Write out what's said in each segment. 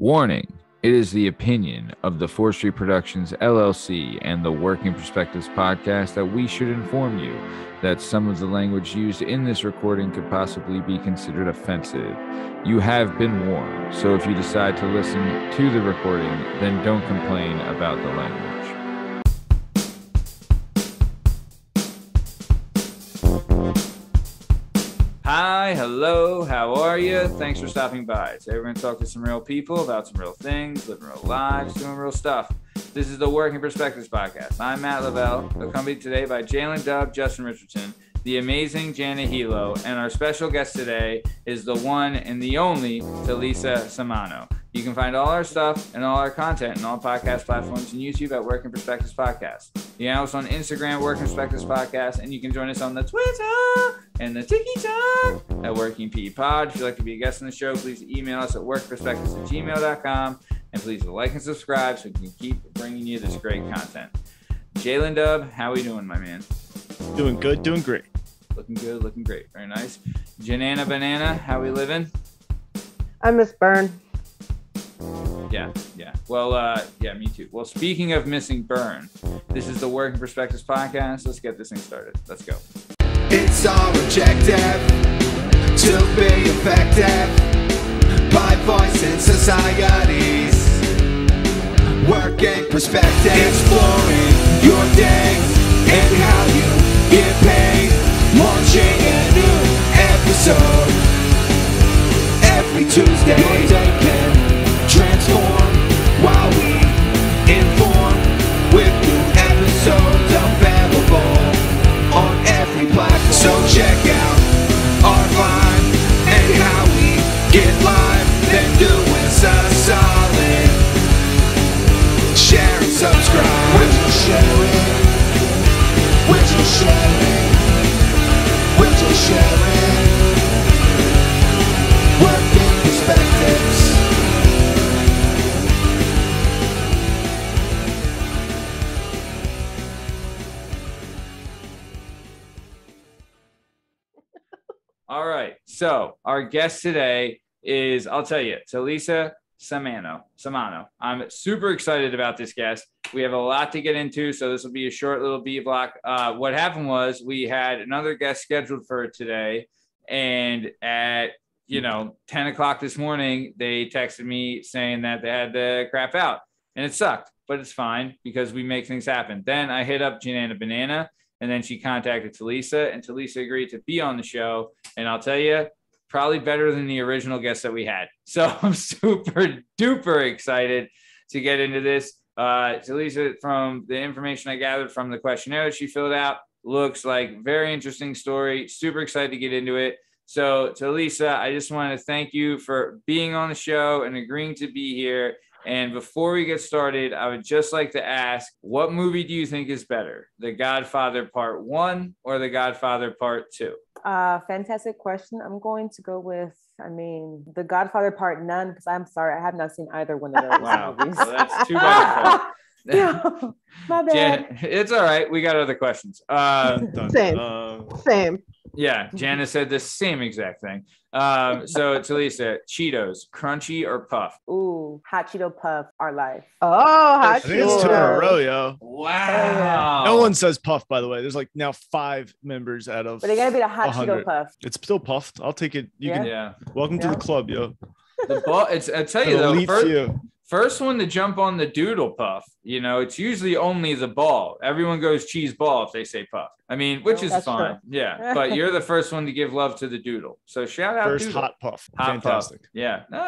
Warning. It is the opinion of the Forestry Productions LLC and the Working Perspectives podcast that we should inform you that some of the language used in this recording could possibly be considered offensive. You have been warned, so if you decide to listen to the recording, then don't complain about the language. Hi, hello, how are you? Thanks for stopping by. Today we're going to talk to some real people about some real things, living real lives, doing real stuff. This is the Working Perspectives podcast. I'm Matt Lavelle, accompanied today by jdub, Justin Richardson, the amazing Jana Hehlo, and our special guest today is the one and the only Talisa Samano. You can find all our stuff and all our content and all podcast platforms and YouTube at Working Perspectives Podcast. You can also on Instagram, Working Perspectives Podcast, and you can join us on the Twitter and the TikTok at Working P Pod. If you'd like to be a guest on the show, please email us at workperspectives@gmail.com, and please like and subscribe so we can keep bringing you this great content. jdub, how we doing, my man? Doing good, doing great. Looking good, looking great. Very nice. Janana Banana, how we living? I miss Burn. Yeah. Well, yeah, me too. Well, speaking of missing Burn, this is the Working Perspectives podcast. Let's get this thing started. Let's go. It's our objective to be effective by voicing societies. Working perspective, exploring your day and how you get paid. Launching a new episode every Tuesday. Your day can transform while we inform with new episodes available on every platform. So check out our vibe and how we get live. Then do us a solid. Share and subscribe. We're just sharing. We're just sharing. We're just sharing. Working perspectives. All right. So our guest today is, I'll tell you, Talisa Samano. I'm super excited about this guest. We have a lot to get into, so this will be a short little B block. What happened was we had another guest scheduled for today, and at 10 o'clock this morning, they texted me saying that they had to crap out, and it sucked, but it's fine because we make things happen. Then I hit up Janana Banana, and then she contacted Talisa, and Talisa agreed to be on the show. And I'll tell you, probably better than the original guest that we had. So I'm super duper excited to get into this. Talisa, from the information I gathered from the questionnaire that she filled out, looks like very interesting story. Super excited to get into it. So Talisa, I just want to thank you for being on the show and agreeing to be here. And before we get started, I would just like to ask, what movie do you think is better, The Godfather Part 1 or The Godfather Part 2? Fantastic question. I'm going to go with, The Godfather Part None, because I'm sorry, I have not seen either one of those Wow, movies. well, that's too bad. No, my bad. It's all right. We got other questions. Same. Yeah, Jana said the same exact thing. So Talisa, Cheetos, crunchy or puff? Ooh, hot Cheeto puff, our life. Oh, hot I think it's 2 in a row, yo. Wow. No one says puff, by the way. There's like now 5 members out of. But they gotta be the hot 100. Cheeto puff. It's still puffed. I'll take it. You can. Yeah. Welcome to the club, yo. The ball. I tell you though, Elite first one to jump on the doodle puff. It's usually only the ball. Everyone goes cheese ball if they say puff. Which is fine. True. Yeah, but you're the first one to give love to the doodle. So shout out First doodle. hot puff. Hot Fantastic. puff. Yeah. No,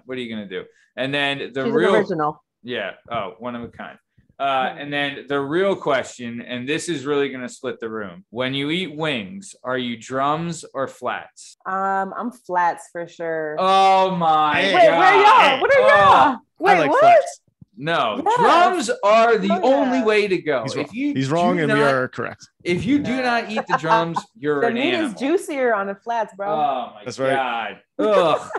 what are you gonna do? And then the She's real an original. Yeah. Oh, one of a kind. And then the real question, and this is really going to split the room. When you eat wings, are you drums or flats? I'm flats for sure. Oh my Hey. God. Wait, where y'all? What are y'all? Wait, I like what? flats. No, Yes. drums are the Oh, yeah. only way to go. He's wrong. If you He's wrong, do and we not- are correct. If you do not eat the drums, you're The an meat animal. is juicier on the flats, bro. Oh my That's right. God. Ugh.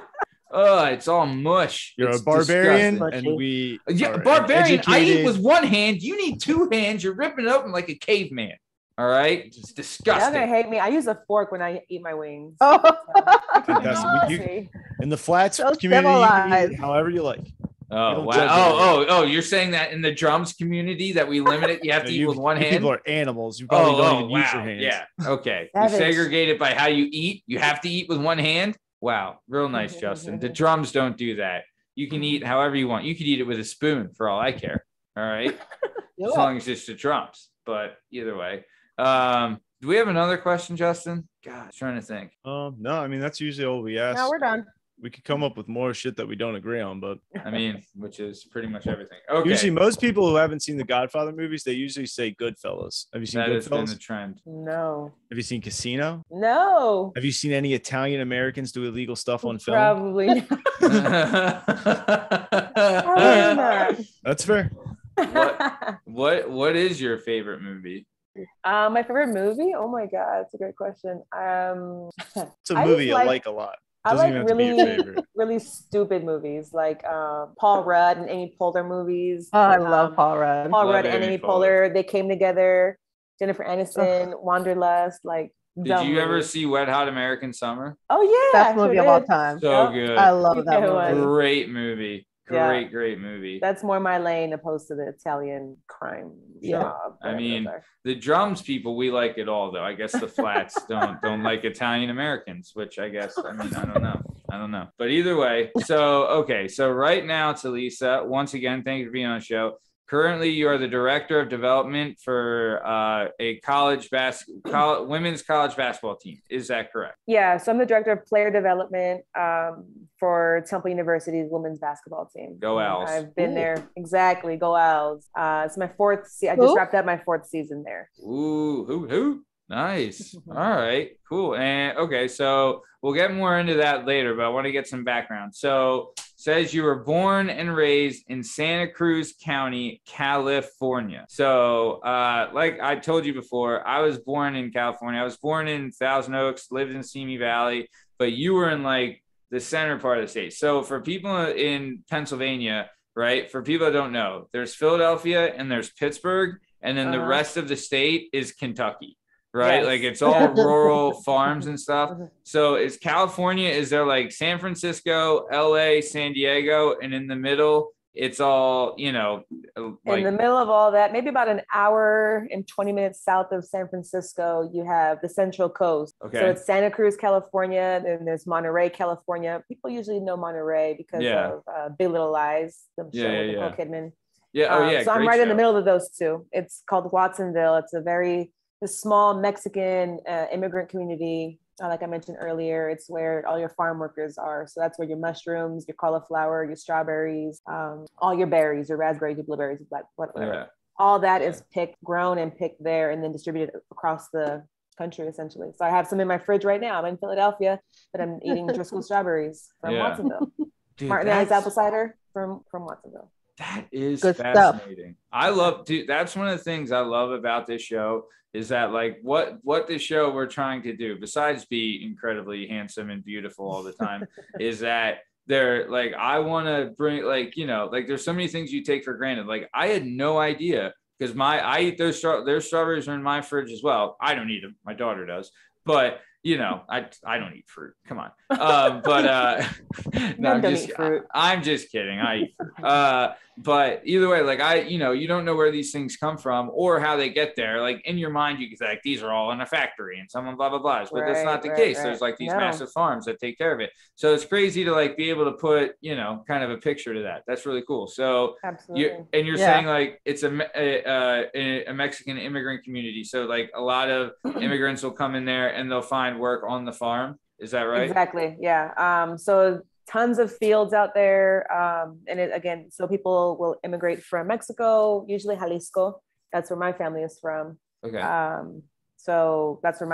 Ugh, it's all mush. You're It's a barbarian, disgusting. and we Yeah, are barbarian. I eat educated- with one hand. You need 2 hands. You're ripping it open like a caveman. All right, it's Y'all gonna disgusting. hate me. I use a fork when I eat my wings. Oh, Fantastic. In the flats So community, you can eat civilized. it however you like. Oh don't wow! judge Oh, you're saying that in the drums community that we limit it? You have to eat with one you hand. people are animals. You probably don't even use your wow. hands. Yeah. Okay. You Savage. segregate it by how you eat. You have to eat with one hand. Wow. Real nice, Justin. The drums don't do that. You can eat however you want. You could eat it with a spoon for all I care. All right. As long as it's the drums. But either way. Do we have another question, Justin? God, I was trying to think. No, I mean that's usually all we ask. now we're done. We could come up with more shit that we don't agree on, but I mean, which is pretty much everything. Okay. usually most people who haven't seen the Godfather movies, they usually say Goodfellas. Have you seen That has been Goodfellas? the trend. No. Have you seen Casino? No. Have you seen any Italian Americans do illegal stuff on film? Probably not. Probably what not. That's fair. what is your favorite movie? My favorite movie? Oh my God, it's a great question. It's a I movie just I like- like a lot. I Doesn't like even have to be your favorite. really stupid movies like Paul Rudd and Amy Poehler movies. Oh, I love Paul Rudd. Paul Love Rudd and Amy Amy Poehler. They came together. Jennifer Aniston, Wanderlust. Like, Did you ever movies. see Wet Hot American Summer? Oh yeah, Best movie of all time. So Yep. good. I love that It movie. was. Great movie. Yeah. Great movie. That's more my lane opposed to the Italian crime. Yeah. job, I whatever mean, those are. the drums people, we like it all though. I guess the flats don't like Italian Americans, which I guess I don't know. But either way, so right now, Talisa, once again, thank you for being on the show. Currently, you are the director of development for a women's college basketball team. Is that correct? Yeah, so I'm the director of player development for Temple University's women's basketball team. Go Owls. I've been there. Exactly. Go Owls. It's my fourth season. I Who? just wrapped up my fourth season there. Ooh, who? Nice. All right, cool. And okay, so we'll get more into that later, but I want to get some background. So says you were born and raised in Santa Cruz County, California. So like I told you before, I was born in California. I was born in Thousand Oaks, lived in Simi Valley, but you were in like the center part of the state. So for people in Pennsylvania, right? For people that don't know, there's Philadelphia and there's Pittsburgh, and then the rest of the state is Kentucky. Right? Yes. Like it's all rural farms and stuff. So is California, is there like San Francisco, LA, San Diego, and in the middle, it's all, like In the middle of all that, maybe about an hour and 20 minutes south of San Francisco, you have the Central Coast. Okay. So it's Santa Cruz, California, then there's Monterey, California. People usually know Monterey because of Big Little Lies, the show with Nicole Kidman. So I'm right in the middle of those two. It's called Watsonville. It's a small Mexican immigrant community. Like I mentioned earlier, it's where all your farm workers are. So that's where your mushrooms, your cauliflower, your strawberries, all your berries, your raspberries, your blueberries, whatever. Yeah. All that is grown and picked there and then distributed across the country, essentially. So I have some in my fridge right now. I'm in Philadelphia, but I'm eating Driscoll strawberries from Watsonville. Dude, Martinelli's apple cider from Watsonville. That is Good fascinating. I love, dude, that's one of the things I love about this show is that like what this show we're trying to do, besides be incredibly handsome and beautiful all the time, is that they're like, I want to bring like, like there's so many things you take for granted. Like I had no idea because I eat their strawberries are in my fridge as well. I don't eat them. My daughter does. But I don't eat fruit. Come on. No, I'm just kidding. I eat fruit. But either way, like you don't know where these things come from or how they get there. Like in your mind, you can say like, these are all in a factory and someone blah, blah, blah. But that's not the case. There's like these massive farms that take care of it. So it's crazy to like be able to put, kind of a picture to that. That's really cool. So you're saying like it's a Mexican immigrant community. So like a lot of immigrants will come in there and they'll find work on the farm. Is that right? Exactly. Yeah. So tons of fields out there. And so people will immigrate from Mexico, usually Jalisco. That's where my family is from. Okay. So that's where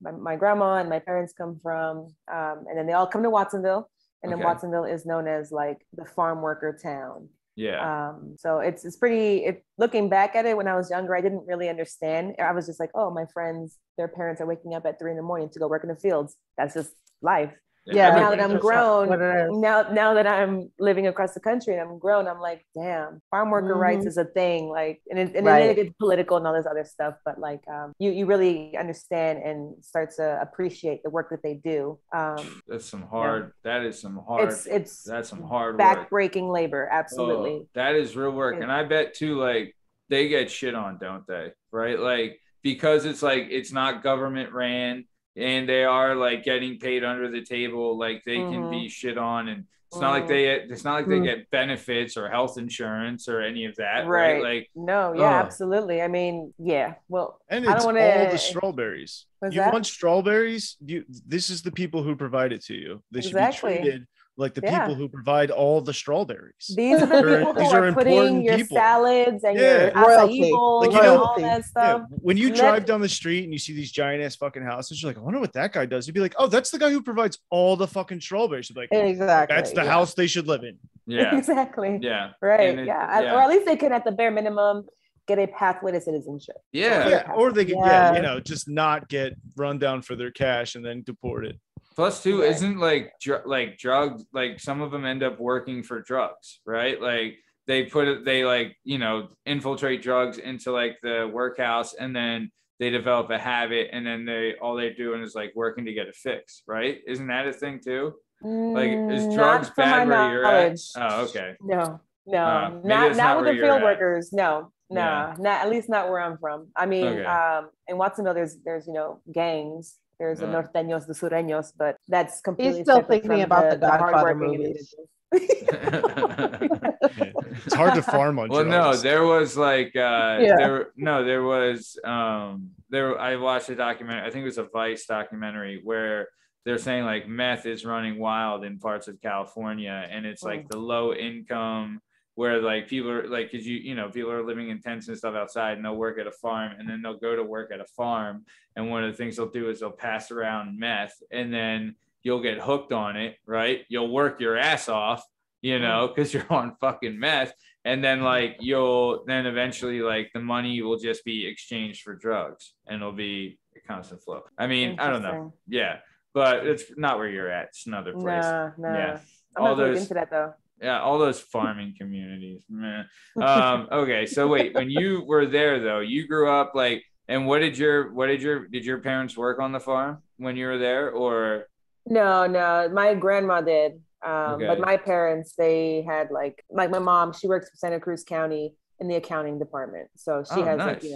my grandma and my parents come from. And then they all come to Watsonville. And then Watsonville is known as like the farm worker town. Yeah. So it's pretty, looking back at it when I was younger, I didn't really understand. I was just like, oh, my friends, their parents are waking up at 3 a.m. to go work in the fields. That's just life. Yeah. Now that I'm grown, now that I'm living across the country and I'm grown, I'm like, damn, farm worker rights is a thing. Like, and it's political and all this other stuff, but like, you really understand and start to appreciate the work that they do. That's some hard. That is some hard. That's some hard back-breaking labor. Absolutely. Oh, that is real work, and I bet too. Like, they get shit on, don't they? Right? Like, because it's like it's not government ran. And they are like getting paid under the table, like they can be shit on, and it's not like they get benefits or health insurance or any of that, right? Like absolutely. I mean, well, and it's all the strawberries. You want strawberries? This is the people who provide it to you. They should be treated like the people who provide all the strawberries. These are the people who are putting your salads and your acai bowls and all that stuff. When you drive down the street and you see these giant ass fucking houses, you're like, I wonder what that guy does. You'd be like, oh, that's the guy who provides all the fucking strawberries. You'd be like, exactly. That's the house they should live in. Yeah, exactly. Yeah, right. Or at least they can, at the bare minimum, get a pathway to citizenship. Or they could, just not get run down for their cash and then deported. Plus, too, isn't like drugs, like some of them end up working for drugs, right? Like they infiltrate drugs into like the workhouse, and then they develop a habit, and then all they're doing is like working to get a fix, right? Isn't that a thing too? Like, is drugs bad where you're at? Oh, okay. No, not with the field workers. No, not at least not where I'm from. I mean, in Watsonville, there's gangs. There's the norteños, the sureños, but that's completely. He's still thinking about the Godfather movies. It's hard to farm on. Well, drugs. no, there was like I watched a documentary. I think it was a Vice documentary where they're saying like meth is running wild in parts of California, and it's like the low income, where like people are like, cause people are living in tents and stuff outside, and they'll work at a farm, and then they'll go to work at a farm. And one of the things they'll do is they'll pass around meth, and then you'll get hooked on it, right? You'll work your ass off, cause you're on fucking meth. And then like, then eventually like the money will just be exchanged for drugs, and it'll be a constant flow. I mean, I don't know. Yeah. But it's not where you're at. It's another place. Nah. Yeah. I'm not looking into that though. Yeah, all those farming communities, man. Okay, so wait, when you were there though, you grew up like, and did your parents work on the farm when you were there, or? No, my grandma did. But my parents, they had like my mom, she works for Santa Cruz County in the accounting department, so she has nice. Like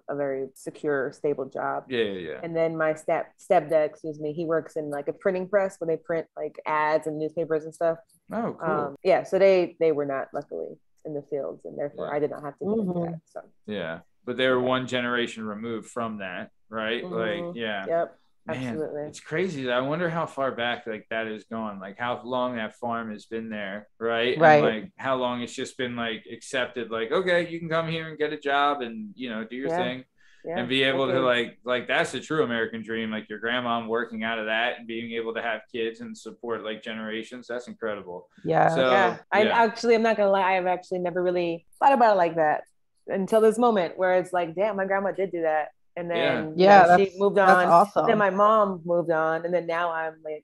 a very secure, stable job. Yeah. And then my stepdad, he works in like a printing press where they print like ads and newspapers and stuff. Oh, cool. So they were not luckily in the fields, and therefore I did not have to get into that. So yeah, but they were one generation removed from that, right? Like Yep. Man, absolutely. It's crazy. I wonder how far back like that is going, like how long that farm has been there, right? And like how long it's just been like accepted, like, okay, you can come here and get a job and do your thing and be able to like that's the true American dream. Like your grandma working out of that and being able to have kids and support like generations. That's incredible. I'm not gonna lie, I have actually never really thought about it like that until this moment where it's like, damn, my grandma did do that. And then she moved on. That's awesome. Then my mom moved on, and then now I'm like,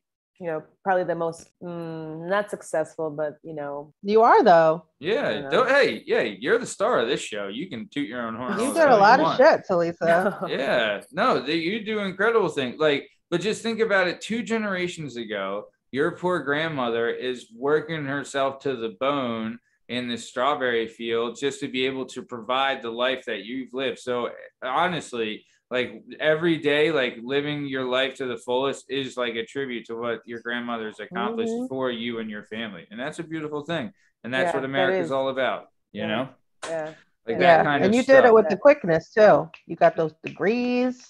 probably the most not successful, but you are though. Yeah. You're the star of this show. You can toot your own horn. You did a lot of shit, Talisa. Yeah. No, you do incredible things. Like, but just think about it. 2 generations ago, your poor grandmother is working herself to the bone in the strawberry field just to be able to provide the life that you've lived. So honestly, like every day, like living your life to the fullest is like a tribute to what your grandmother's accomplished for you and your family. And that's a beautiful thing. And that's what America's all about, Yeah. Like that kind and of you stuff. did it with the quickness too. You got those degrees,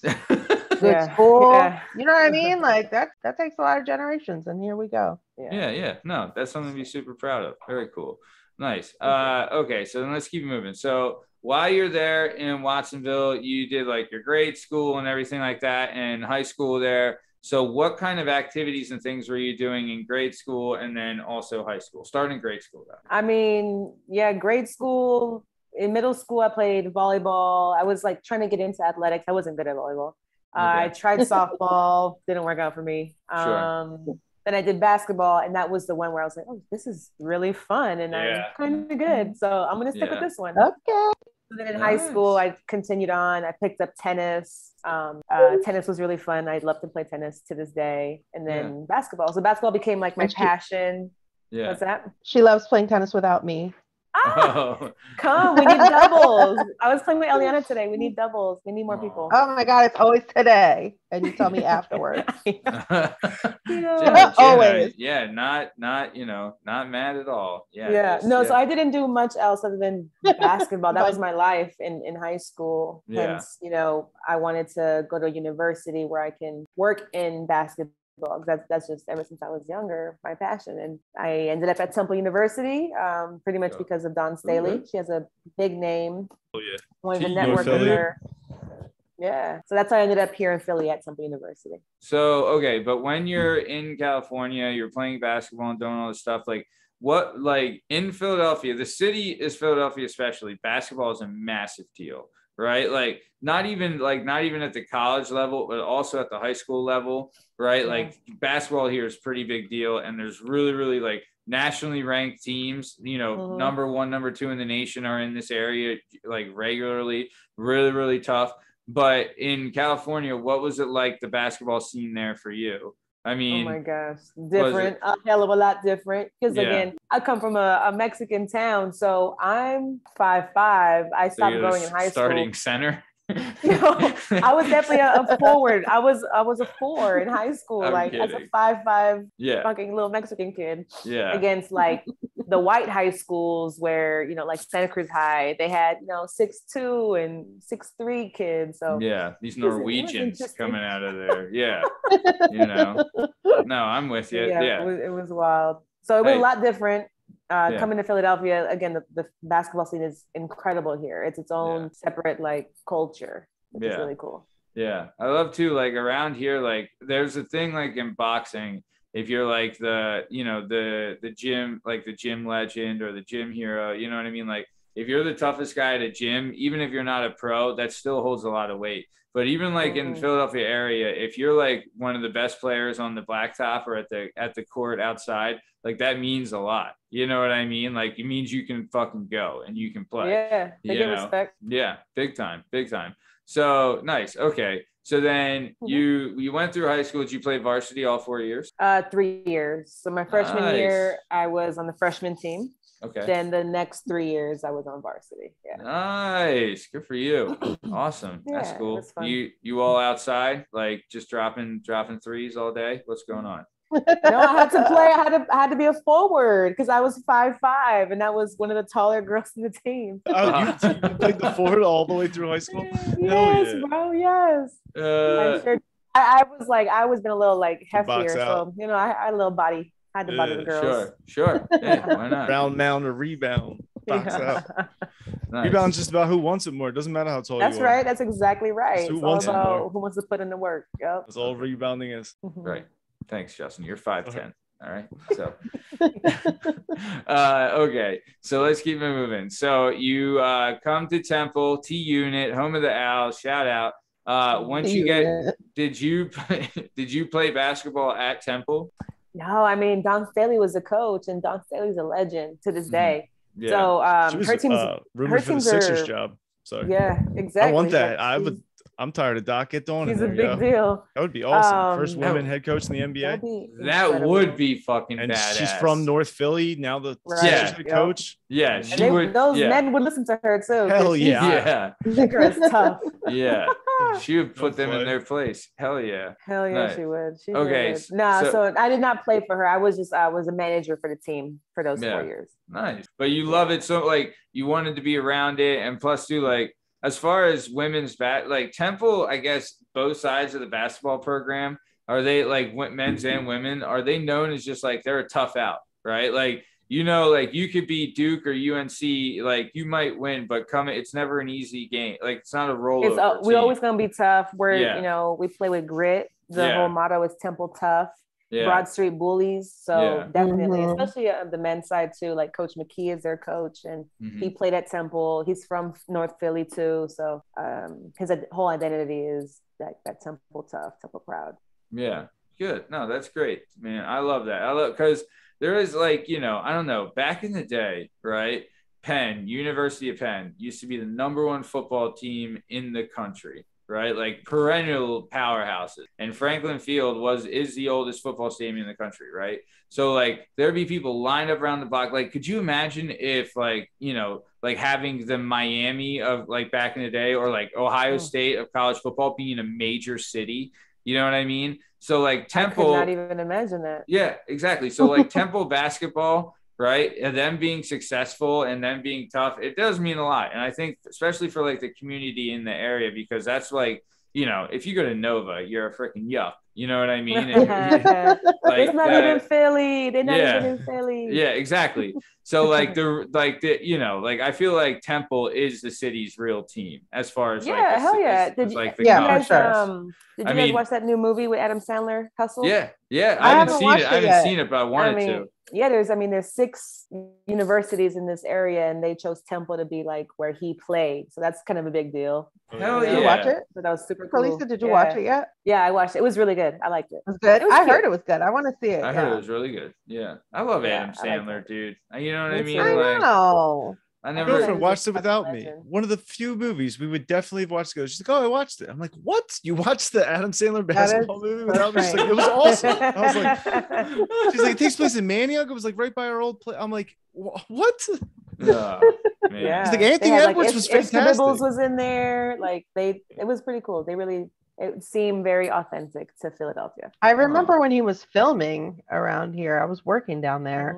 good school. You know what I mean? Like that takes a lot of generations, and here we go. Yeah. No, that's something to be super proud of. Very cool. Nice. Okay, so then let's keep moving. So while you're there in Watsonville, you did like your grade school and everything like that, and high school there. So what kind of activities and things were you doing in grade school and then also high school? Starting grade school though. I mean, grade school. In middle school, I played volleyball. I was like trying to get into athletics. I wasn't good at volleyball. I tried softball, didn't work out for me. Sure. Then I did basketball, and that was the one where I was like, oh, this is really fun, and I'm kind of good. So I'm going to stick with this one. Okay. So then in high school, I continued on. I picked up tennis. Tennis was really fun. I love to play tennis to this day. And then basketball. So basketball became like my passion. Yeah. What's that? She loves playing tennis without me. Come, we need doubles. I was playing with Eliana today. We need doubles. We need more people. Oh my God, it's always today. And you tell me afterwards. Always. Yeah, not mad at all. Yeah. So I didn't do much else other than basketball. That was my life in high school. Hence, I wanted to go to a university where I can work in basketball. That's just ever since I was younger, my passion. And I ended up at Temple University, pretty much because of Dawn Staley. She has a big name. Oh yeah. Wanted to network with her. Yeah. So that's how I ended up here in Philly at Temple University. So, okay. But when you're in California, you're playing basketball and doing all this stuff, like what, like in Philadelphia, the city is Philadelphia, especially basketball is a massive deal. Right. Like not even at the college level, but also at the high school level. Right. Like basketball here is pretty big deal. And there's really, really like nationally ranked teams, number 1, number 2 in the nation are in this area, like regularly, really, really tough. But in California, what was it like the basketball scene there for you? I mean, oh my gosh, different, a hell of a lot different. Because again, I come from a Mexican town, so I'm 5'5". I stopped growing in high school. Starting center. I was definitely a forward. I was a 4 in high school, as a 5'5" fucking little Mexican kid. Yeah. Against like the white high schools where, like Santa Cruz High, they had, 6'2" and 6'3" kids. So these Norwegians coming out of there. Yeah. No, I'm with you. Yeah. It was wild. So it was a lot different. Coming to Philadelphia, again, the basketball scene is incredible here. It's its own separate culture, which is really cool. Yeah. I love too, like around here, like there's a thing like in boxing, if you're like the gym, like the gym legend or the gym hero, you know what I mean? Like if you're the toughest guy at a gym, even if you're not a pro, that still holds a lot of weight. But even like in the Philadelphia area, if you're like one of the best players on the blacktop or at the court outside, like that means a lot. You know what I mean? Like it means you can fucking go and you can play. Yeah, they get respect. Yeah, big time. So nice. Okay. So then you went through high school. Did you play varsity all 4 years? 3 years. So my freshman year, I was on the freshman team. Okay. Then the next 3 years I was on varsity. Yeah. Nice. Good for you. Awesome. That's cool. You all outside, like just dropping threes all day? What's going on? No, I had to play. I had to be a forward because I was 5'5", and that was one of the taller girls in the team. Oh, you played the forward all the way through high school? Yes, bro. Yes. I was like, I was been a little like heftier, so I had a little body. I had the body of the girls. Sure. Yeah, why not? Round, mound, or rebound. Box out. Nice. Rebound's just about who wants it more. It doesn't matter how tall you are. That's right. That's exactly right. Who wants to put in the work. Yep. That's all rebounding is. Right. Thanks, Justin. You're 5'10". All right. So, okay. So let's keep it moving. So you come to Temple, T Unit, home of the Owls. Shout out. Once you get, did you play basketball at Temple? No, I mean Dawn Staley was a coach, and Dawn Staley's a legend to this day. Yeah. So her team's rumored for the Sixers job. So yeah, exactly. I want that. I'm tired of Doc. Get Dawn. He's a big deal. That would be awesome. First woman head coach in the NBA. That would be fucking badass. She's from North Philly. Now the head coach. Yeah, she would. Those men would listen to her too. Hell yeah. Girl's tough. Yeah. She would put them in their place. Hell yeah. Hell yeah, nice. She would. So I did not play for her. I was a manager for the team for those 4 years. Nice. But you love it. So like you wanted to be around it. And plus too, like as far as women's like Temple, I guess both sides of the basketball program, are they like men's and women? Are they known as just like they're a tough out, right? Like, like you could be Duke or UNC, like you might win, but it's never an easy game. Like it's not a roll. We're always going to be tough. We play with grit. The whole motto is Temple Tough. Yeah. Broad Street Bullies. So definitely, especially the men's side too, like Coach McKee is their coach and he played at Temple. He's from North Philly too. So his whole identity is that Temple Tough, Temple Proud. Yeah. Good. No, that's great, man. I love that. I love because there is like, I don't know, back in the day, right? Penn, University of Penn used to be the #1 football team in the country, right? Like perennial powerhouses. And Franklin Field is the oldest football stadium in the country, right? So like there'd be people lined up around the block. Like, could you imagine if like, like having the Miami of like back in the day, or like Ohio State of college football being a major city? You know what I mean? So like Temple, I could not even imagine that. Yeah, exactly. So like Temple basketball, right? And them being successful and them being tough, it does mean a lot. And I think especially for like the community in the area, because that's like, if you go to Nova, you're a freaking yuck. You know what I mean? And, like, it's not good in Philly. They're not even in Philly. Yeah, exactly. So like I feel like Temple is the city's real team as far as hell yeah. Did you guys watch that new movie with Adam Sandler, Hustle? Yeah. I haven't seen it, but I wanted to. Yeah, there's 6 universities in this area, and they chose Temple to be like where he played. So that's kind of a big deal. Hell yeah. Did you watch it? So that was super cool. Talisa, did you watch it yet? Yeah, I watched it. It was really good. I liked it. It was good. I heard it was good. I want to see it. I heard it was really good. Yeah. I love Adam Sandler, dude. You know what I mean? I know. My girlfriend watched it without me. One of the few movies we would definitely have watched. She's like, "Oh, I watched it." I'm like, "What? You watched the Adam Sandler basketball movie without me?" She's like, "It was awesome." I was like, "She's like, it takes place in Manioc. It was like right by our old place." I'm like, "What?" Yeah. It's like Anthony Edwards was fantastic. Bibbles was in there. Like it was pretty cool. It seemed very authentic to Philadelphia. I remember when he was filming around here. I was working down there.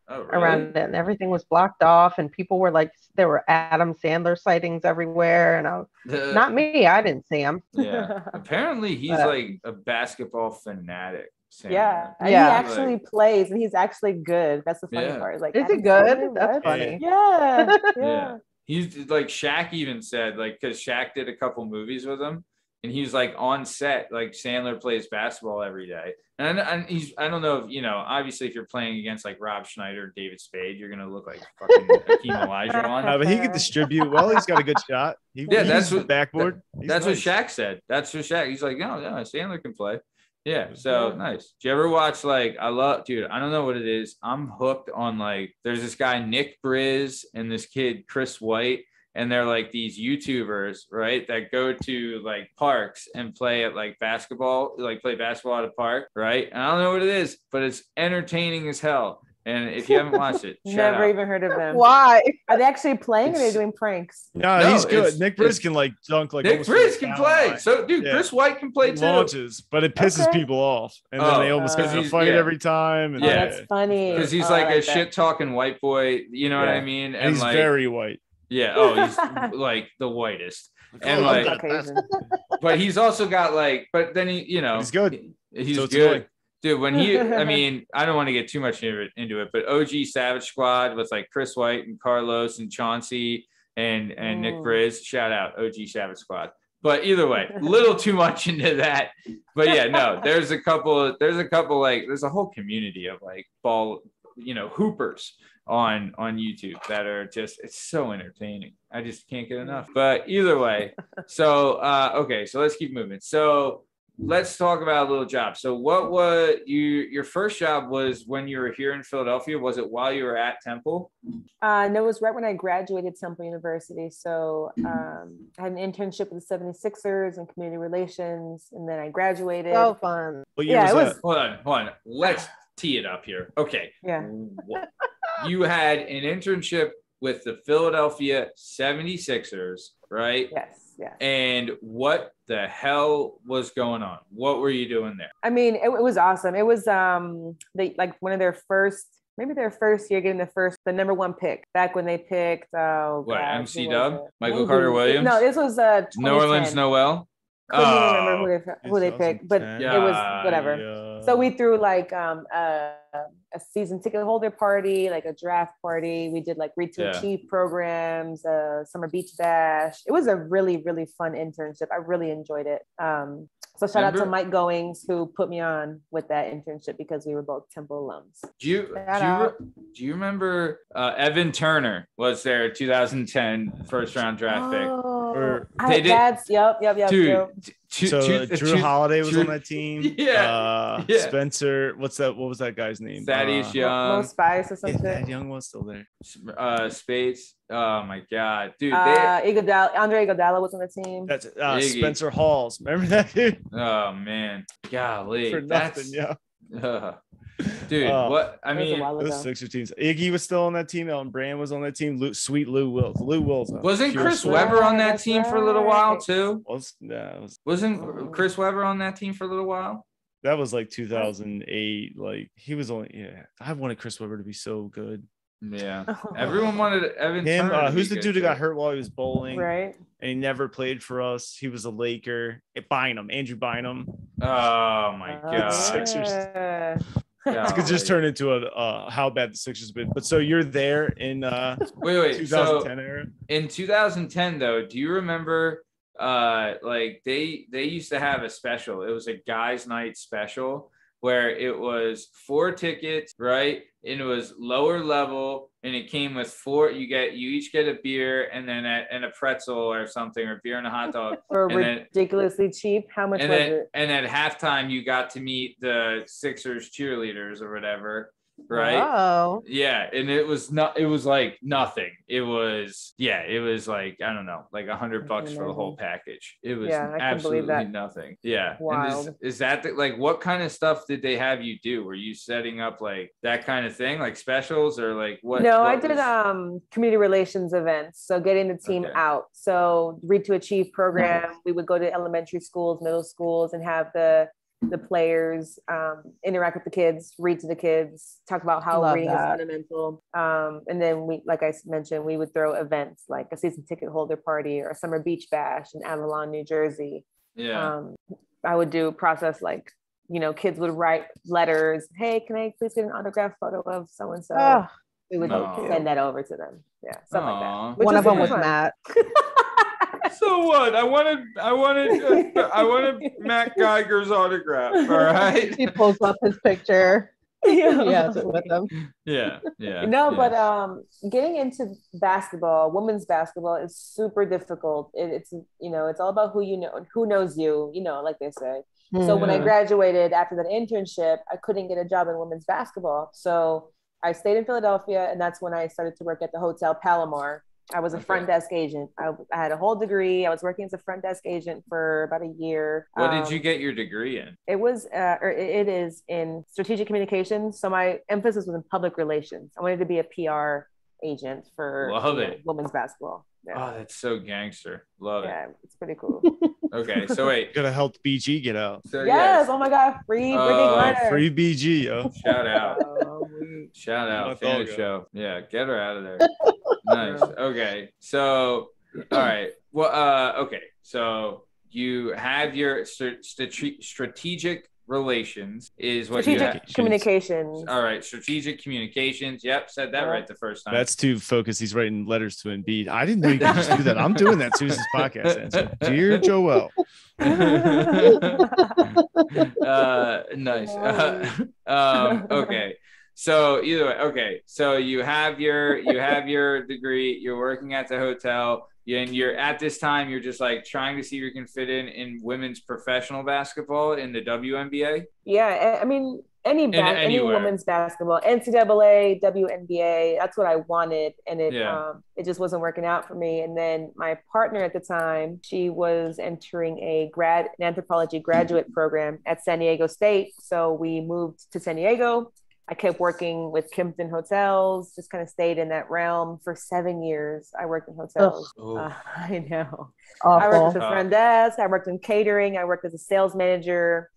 Oh, really? Around it, and everything was blocked off, and people were like, there were Adam Sandler sightings everywhere, and not me, I didn't see him. Yeah, apparently he's like a basketball fanatic. Sandler. Yeah, he actually plays, and he's actually good. That's the funny part. Like, is he good? That's funny. Yeah. He's like Shaq even said, like, because Shaq did a couple movies with him. And he's like on set, like Sandler plays basketball every day. And I don't know if, obviously if you're playing against like Rob Schneider, David Spade, you're going to look like fucking Hakeem Olajuwon. But he could distribute well. He's got a good shot. That's what backboard. That's nice. What Shaq said. That's what Shaq. He's like, no, Sandler can play. Yeah. So nice. Do you ever watch I don't know what it is. I'm hooked on there's this guy, Nick Briz, and this kid, Chris White. And they're like these YouTubers, right? That go to like parks and play at basketball, play basketball at a park, right? And I don't know what it is, but it's entertaining as hell. And if you haven't watched it, never even heard of them. Why? Are they actually playing or are they doing pranks? No, he's good. Nick Briz can dunk Nick Briz can play. So dude, Chris White can play too. Launches, but it pisses people off. And then they almost get in a fight every time. And that's funny. Because he's like a shit talking white boy, you know what I mean? And he's very white. Yeah. Oh, he's like the whitest. And but he's also got but then he, he's good. He's so good. Dude, when I don't want to get too much into it, but OG Savage Squad with Chris White and Carlos and Chauncey and Nick Briz, shout out OG Savage Squad. But either way, a little too much into that. But yeah, no, there's a there's a whole community of ball, hoopers on YouTube that are it's so entertaining. I just can't get enough. But either way, so okay, so let's keep moving. So let's talk about a little job. So what was your first job was when you were here in Philadelphia? Was it while you were at Temple? No, it was right when I graduated Temple University. So I had an internship with the 76ers and community relations, and then I graduated. So fun. What year was that? Hold on. Let's tee it up here. Okay. Yeah. You had an internship with the Philadelphia 76ers, right? Yes. And what the hell was going on? What were you doing there? I mean, it was awesome. It was one of their first, maybe their first year getting the #1 pick back when they picked MC Dub? Michael Carter Williams? No, this was Nerlens Noel. Couldn't even remember who they picked, but it was whatever. So we threw a season ticket holder party, a draft party. We did Read to Achieve programs, summer beach bash. It was a really, really fun internship. I really enjoyed it. So shout out to Mike Goings, who put me on with that internship because we were both Temple alums. Do you remember Evan Turner was their 2010 first round draft pick? They did. Yep. Dude. Drew Holiday was on that team. Yeah. Spencer, what was that guy's name? Thaddeus Young. Mo Spice or something. Thad Young was still there. Spades. Oh my God, dude. Andre Iguodala was on the team. That's Spencer Halls. Remember that dude? Oh man, golly, for nothing, dude, what? I mean, those Sixers teams. Iggy was still on that team. Elton Brand was on that team. Sweet Lou Wills. Wasn't Chris Webber on that team for a little while too? Wasn't Chris Webber on that team for a little while? That was like 2008. Like he was only. I wanted Chris Webber to be so good. Yeah, everyone wanted Evan. Him. Who's the dude who got hurt while he was bowling? Right. And he never played for us. He was a Laker. Andrew Bynum. Oh my God. Sixers. It could just turn into a how bad the Sixers have been. But so you're there in 2010 era. In 2010 though, do you remember like they used to have a special? It was a guys' night special where it was 4 tickets, right? And it was lower level, and it came with 4. You each get a beer and then and a pretzel or something, or beer and a hot dog. For ridiculously cheap. How much was it? And at halftime, you got to meet the Sixers cheerleaders or whatever. Right. Oh. Yeah, and it was like nothing. It was like, I don't know, like $100 for the whole package. It was absolutely nothing. Yeah. Wild. And is that like what kind of stuff did they have you do? Were you setting up like that kind of thing, like specials, or like what? No, I did community relations events, so getting the team out. So Read to Achieve program, we would go to elementary schools, middle schools, and have the players interact with the kids, read to the kids, talk about how reading is fundamental. And then we, like I mentioned, we would throw events like a season ticket holder party or a summer beach bash in Avalon, New Jersey. Yeah. I would do a process like, kids would write letters. Hey, can I please get an autographed photo of so-and-so? We would send that over to them. Yeah, stuff like that. One of them was Matt. So what? I wanted Matt Geiger's autograph. All right. He pulls up his picture. He has it with him. Yeah. But getting into basketball, women's basketball, is super difficult. It's all about who you know, who knows you. Like they say. So when I graduated after that internship, I couldn't get a job in women's basketball. So I stayed in Philadelphia, and that's when I started to work at the Hotel Palomar. I was a front desk agent. I had a whole degree. I was working as a front desk agent for about a year. What did you get your degree in? It was, it is in strategic communications. So my emphasis was in public relations. I wanted to be a PR agent for women's basketball. Yeah. Oh, that's so gangster. Love it. Yeah, it's pretty cool. Okay, so wait. Gotta help BG get out. So, yes, oh my God, free free BG, yo. Shout out. Shout out. Fan of the show. Yeah, get her out of there. Nice. Okay. So, all right. Well, okay. So you have your strategic relations is what strategic communications. All right. Strategic communications. Yep. Said that right the first time. That's too focused. He's writing letters to Embiid. I didn't know you could just do that. I'm doing that as soon as this podcast ends. So, dear Joel. Nice. Okay. So either way, okay. So you have your degree. You're working at the hotel, and you're at this time. You're just like trying to see if you can fit in women's professional basketball in the WNBA. Yeah, I mean any women's basketball, NCAA, WNBA. That's what I wanted, and it just wasn't working out for me. And then my partner at the time, she was entering an anthropology graduate program at San Diego State. So we moved to San Diego. I kept working with Kimpton Hotels, just kind of stayed in that realm for 7 years. I worked in hotels. I know. Awful. I worked at the front desk. I worked in catering. I worked as a sales manager,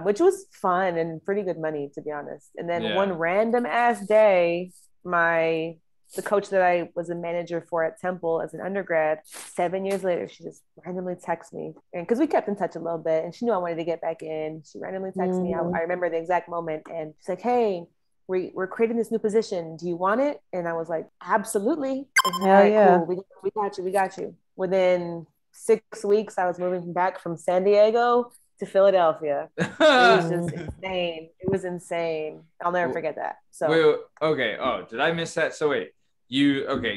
which was fun and pretty good money, to be honest. And then one random ass day, the coach that I was a manager for at Temple as an undergrad, 7 years later, she just randomly texted me. And because we kept in touch a little bit, and she knew I wanted to get back in. She randomly texted me. I remember the exact moment. And she's like, hey, we're creating this new position. Do you want it? And I was like, absolutely. Cool. We got you. Within 6 weeks, I was moving back from San Diego to Philadelphia. It was just insane. It was insane. I'll never forget that. So wait, okay. Oh, did I miss that? So wait.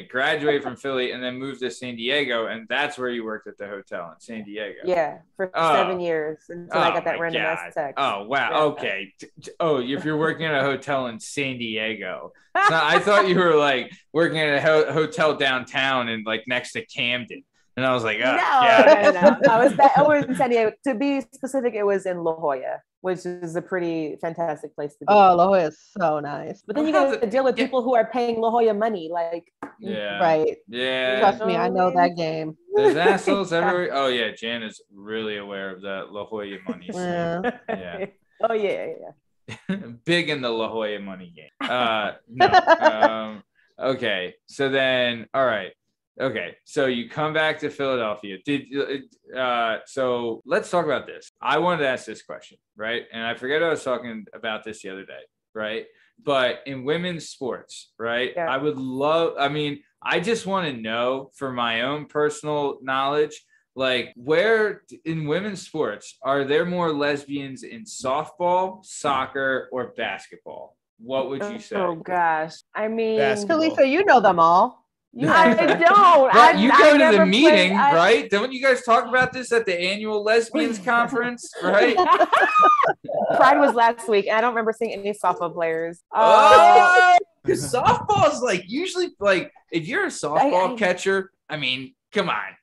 graduated from Philly and then moved to San Diego, and that's where you worked at the hotel in San Diego. Yeah, for 7 years until I got that random ass text. Oh wow, yeah. Okay. Oh, if you're working at a hotel in San Diego, so I thought you were like working at a hotel downtown and like next to Camden. And I was like, no. I was in San Diego. To be specific, it was in La Jolla, which is a pretty fantastic place to be. Oh, La Jolla is so nice. But then you got to deal with people who are paying La Jolla money. Like, right. Yeah. Trust me, I know that game. There's assholes everywhere. Oh, yeah. Jana's really aware of that La Jolla money. Yeah. Oh, yeah. Big in the La Jolla money game. No. Okay. So then, all right. Okay, so you come back to Philadelphia. So let's talk about this. I wanted to ask this question, right? And I forget I was talking about this the other day, right? But in women's sports, right? Yeah. I just want to know for my own personal knowledge, like where in women's sports, are there more lesbians in softball, soccer, or basketball? What would you say? Oh gosh. I mean, Talisa, you know them all. I don't. Right, you go to the meeting, right? Don't you guys talk about this at the annual lesbians conference, right? Pride was last week, and I don't remember seeing any softball players. Because softball is like usually like if you're a softball catcher, I mean, come on.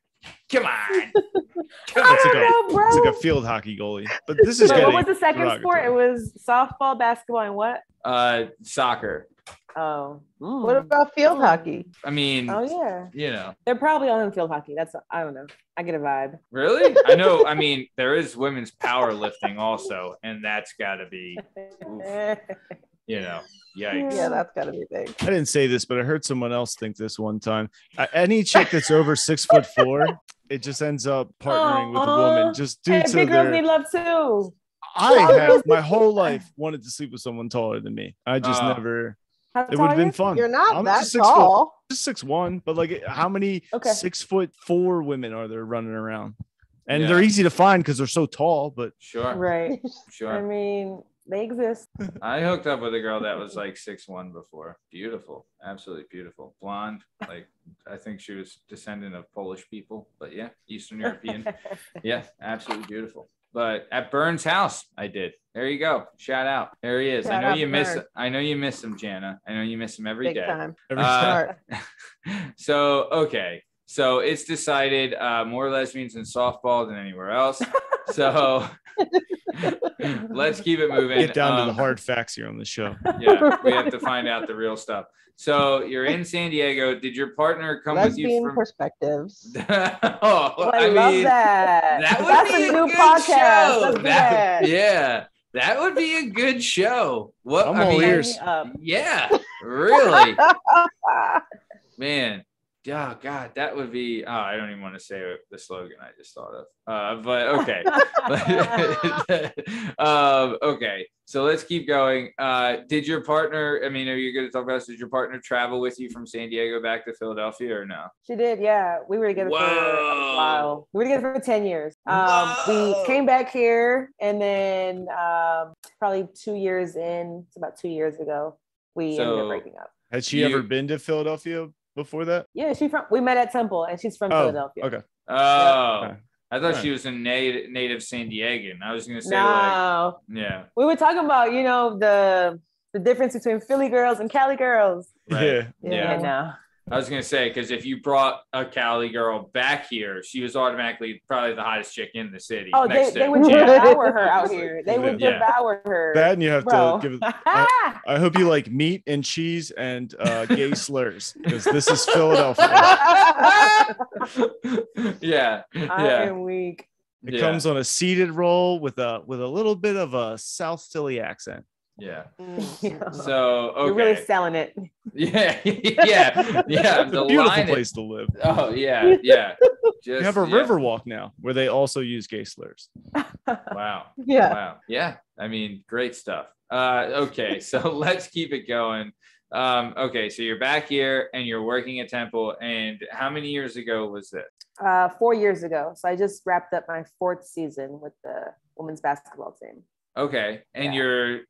It's like a field hockey goalie. But this is what was the second sport? It was softball, basketball, and what? Soccer. Oh, what about field hockey? I mean, they're probably all in field hockey. I don't know. I get a vibe. Really? I know. I mean, there is women's powerlifting also, and that's got to be, yikes. Yeah, that's got to be big. I didn't say this, but I heard someone else think this one time. Any chick that's over 6'4", it just ends up partnering with a woman just due to big girls need love too. I have my whole life wanted to sleep with someone taller than me. I just never. It would have been fun. You're not that tall. Just 6'1", but like how many 6'4" women are there running around? And they're easy to find because they're so tall. But right. I mean, they exist. I hooked up with a girl that was like 6'1" before. Beautiful, absolutely beautiful, blonde. Like I think she was descendant of Polish people, but yeah, Eastern European. Yeah, absolutely beautiful. But at Burns' house, I did. There you go. Shout out. There he is. I know you miss him, Jana. I know you miss him every day. Time. So it's decided more lesbians in softball than anywhere else. So let's keep it moving. Get down to the hard facts here on the show. Yeah, we have to find out the real stuff. So you're in San Diego. Did your partner come with you from perspectives? I love that. That's a new podcast. That would be a good show. What I'm all ears. Yeah, really, man. Oh God, that would be. Oh, I don't even want to say the slogan I just thought of. But okay. Okay. So let's keep going. Did your partner? I mean, are you going to talk about this? Did your partner travel with you from San Diego back to Philadelphia or no? She did. Yeah, we were together for a while. We were together for 10 years. We came back here, and then probably 2 years in. It's about 2 years ago. We ended up breaking up. Had she ever been to Philadelphia before that? Yeah, we met at Temple, and she's from Philadelphia. Okay. I thought she was a native San Diegan. I was gonna say we were talking about the difference between Philly girls and Cali girls. Right. Yeah. No. I was gonna say, because if you brought a Cali girl back here, she was automatically probably the hottest chick in the city. Oh, they would devour her out here. They would devour her. That, and you have to give it. I hope you like meat and cheese and gay slurs, because this is Philadelphia. Yeah. I am weak. It comes on a seeded roll with a little bit of a South Philly accent. Yeah. So okay. You're really selling it. Yeah. It's a beautiful place to live. Oh yeah. You have a river walk now where they also use gay slurs. Wow. Yeah. Wow. Yeah. I mean, great stuff. Okay, so let's keep it going. Okay, so you're back here and you're working at Temple. And how many years ago was this? 4 years ago. So I just wrapped up my 4th season with the women's basketball team. Okay. And you're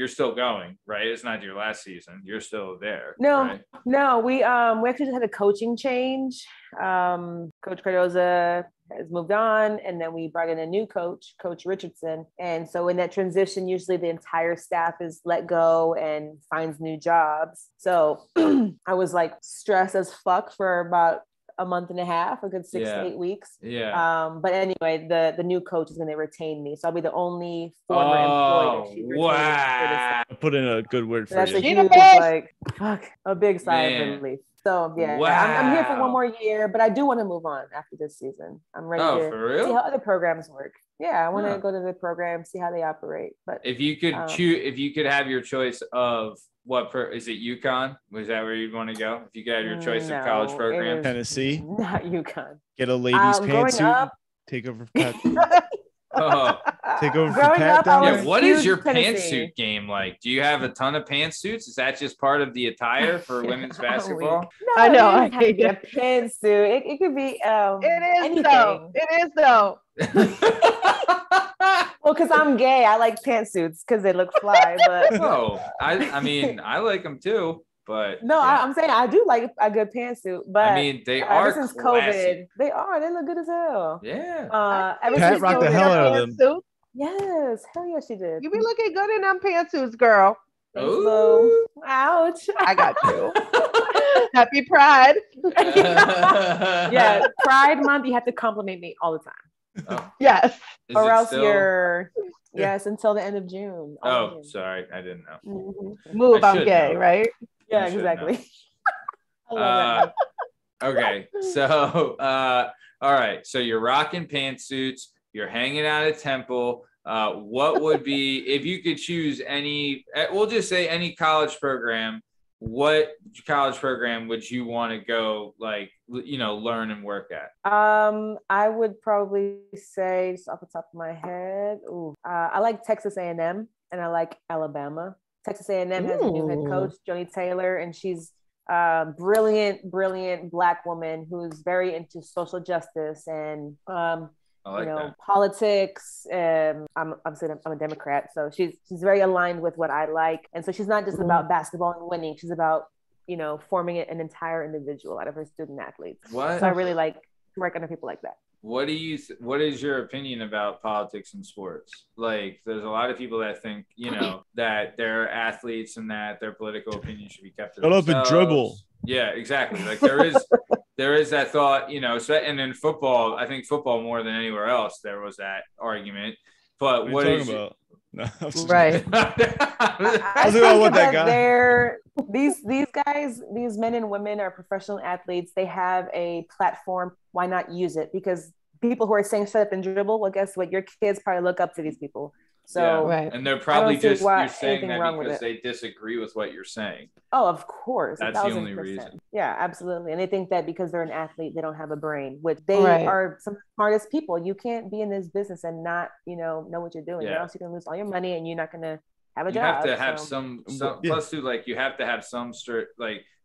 still going, right? It's not your last season. You're still there. No, right? no. We actually just had a coaching change. Coach Cardoza has moved on, and then we brought in a new coach, Coach Richardson. And so in that transition, usually the entire staff is let go and finds new jobs. So I was like stressed as fuck for about a month and a half, a good 6 to 8 weeks. Yeah. But anyway, the new coach is going to retain me, so I'll be the only former employee that she's wow. I put in a good word for that's you. A huge, like, fuck, a big sigh of relief. So yeah, wow. I'm here for one more year, but I do want to move on after this season. I'm ready to see how other programs work. Yeah, I want to go to the program, see how they operate. But if you could choose, if you could have your choice of is it UConn? Was that where you'd want to go? If you could have your choice of college program, Tennessee, not UConn. get a ladies' pantsuit, take over for Pat. Take over for Pat. Yeah, what is your pantsuit game like? Do you have a ton of pantsuits? Is that just part of the attire for women's basketball? No, I know. I hate a pantsuit. It could be anything. It is though. Well, because I'm gay, I like pantsuits because they look fly. But I mean, I like them too. But no, I'm saying I do like a good pantsuit. But I mean, they are since classy. COVID, they look good as hell. Yeah. Pat rocked the hell out of them. Yes, hell yeah, she did. You be looking good in them pantsuits, girl. Ooh. Ouch. I got you. Happy Pride. Yeah, Pride Month, you have to compliment me all the time. Oh. Yes. Or else you're until the end of June. Oh, sorry. I didn't know. Mm-hmm. Move, I'm gay, right? Yeah, exactly. Okay. So all right. So you're rocking pantsuits, you're hanging out at Temple. What would be, if you could choose any, we'll just say any college program, what college program would you want to go, like, learn and work at? I would probably say, just off the top of my head, I like Texas A&M and I like Alabama. Texas A&M has a new head coach, Joni Taylor, and she's brilliant Black woman who's very into social justice and politics. I'm a Democrat, so she's very aligned with what I like, and so she's not just about basketball and winning. She's about forming an entire individual out of her student athletes. What? So I really like to work under people like that. What is your opinion about politics and sports? Like, there's a lot of people that think, that they're athletes and that their political opinion should be kept to themselves. Shut up and dribble. Yeah, exactly. Like there is that thought, and in football, I think football more than anywhere else, there was that argument. But what are you talking about? No, right. These guys, these men and women are professional athletes. They have a platform. Why not use it? Because people who are saying shut up and dribble, well, guess what? Your kids probably look up to these people. So, right. And they're probably just, you're saying that because they disagree with what you're saying. Oh, of course. That's the only reason. Yeah, absolutely. And they think that because they're an athlete, they don't have a brain, which they are some of the smartest people. You can't be in this business and not, know what you're doing. Or else you're going to lose all your money and you're not going to have a job. You have to have some plus too, like, you have to have some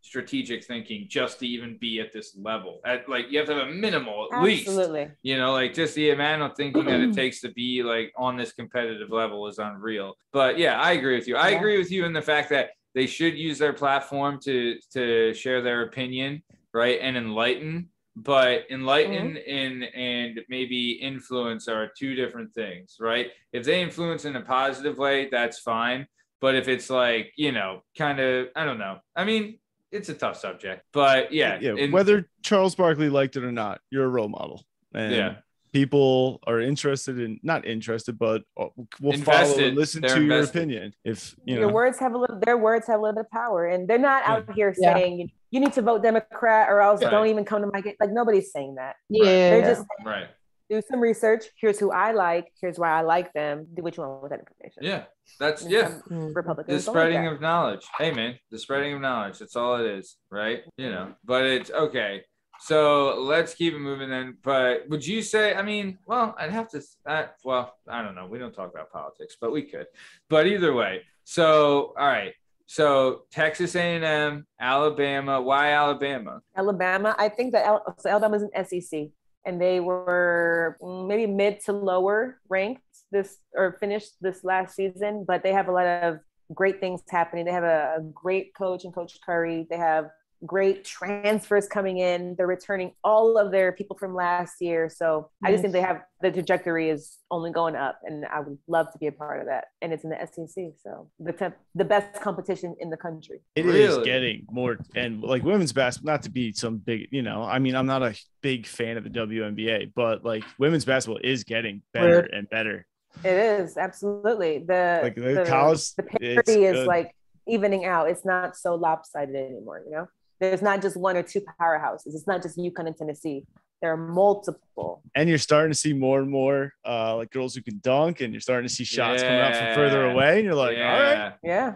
strategic thinking just to even be at this level. You have to have a minimal at least. Absolutely. Just the amount of thinking that it takes to be on this competitive level is unreal. But yeah, I agree with you. I agree with you in the fact that they should use their platform to share their opinion, right, and enlighten. But enlighten and maybe influence are two different things, right? If they influence in a positive way, that's fine. But if it's kind of, I don't know. I mean, it's a tough subject, but whether Charles Barkley liked it or not, you're a role model, and people are not interested, but will follow and listen to your opinion. If their words have a little bit of power, and they're not out here saying you need to vote Democrat or else don't even come to my game. Like, nobody's saying that. Yeah, they're just saying, do some research. Here's who I like. Here's why I like them. Do what you want with that information. Yeah, that's Republicans. The spreading of knowledge. Hey, man, the spreading of knowledge. That's all it is, right? But it's okay. So let's keep it moving then. But would you say? I mean, well, I'd have to. I don't know. We don't talk about politics, but we could. But either way. So all right. So Texas A&M, Alabama. Why Alabama? Alabama. I think that Alabama's an SEC. And they were maybe mid to lower ranked finished this last season, but they have a lot of great things happening. They have a great coach and Coach Curry. They have great transfers coming in. They're returning all of their people from last year. So I just think they have the trajectory is only going up, and I would love to be a part of that. And it's in the SEC, so the best competition in the country. It is getting more, and like women's basketball, not to be some big, I mean, I'm not a big fan of the WNBA, but like women's basketball is getting better and better. It is, absolutely. The college, the parity is like evening out. It's not so lopsided anymore, There's not just one or two powerhouses. It's not just UConn and Tennessee. There are multiple. And you're starting to see more and more like girls who can dunk, and you're starting to see shots coming out from further away. And you're like, all right. Yeah.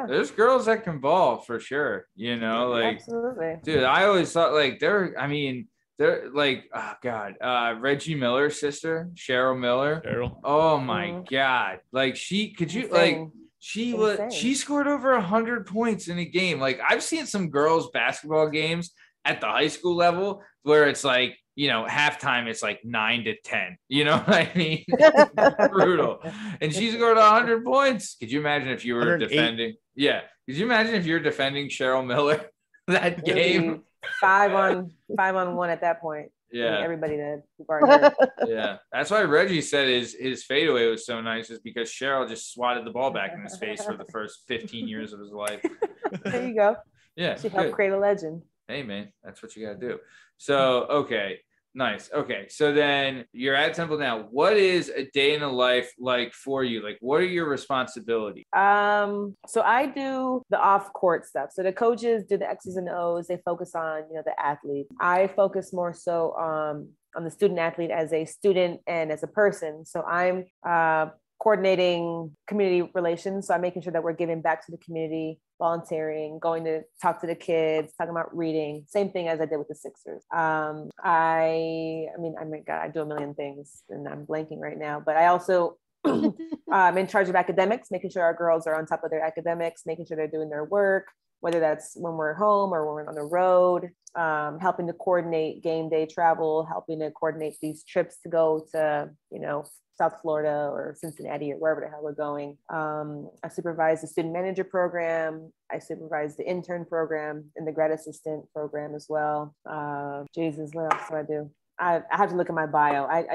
There's girls that can ball for sure. Absolutely. Dude, I always thought like they're like, oh God, Reggie Miller's sister, Cheryl Miller. Oh my God. Like she scored over 100 points in a game. Like I've seen some girls basketball games at the high school level where it's like, halftime it's like 9-10. You know what I mean? Brutal. And she scored 100 points. Could you imagine if you were defending? Yeah. Could you imagine if you're defending Cheryl Miller that game? 5-on-1 at that point. Yeah, I mean, everybody did. Yeah, that's why Reggie said his fadeaway was so nice, is because Cheryl just swatted the ball back in his face for the first 15 years of his life. There you go. Yeah, she helped create a legend. Hey man, that's what you gotta do. So okay, nice. Okay, so then you're at Temple now. What is a day in the life like for you? Like, what are your responsibilities? So I do the off-court stuff. So the coaches do the X's and O's. They focus on, the athlete. I focus more so on the student athlete as a student and as a person. So I'm coordinating community relations. So I'm making sure that we're giving back to the community, volunteering, going to talk to the kids, talking about reading, same thing as I did with the Sixers. I do a million things and I'm blanking right now, but I also I'm in charge of academics, making sure our girls are on top of their academics, making sure they're doing their work, whether that's when we're home or when we're on the road, helping to coordinate game day travel, helping to coordinate these trips to go to, South Florida or Cincinnati or wherever the hell we're going. I supervise the student manager program. I supervise the intern program and the grad assistant program as well. Jesus, what else do I do? I have to look at my bio. I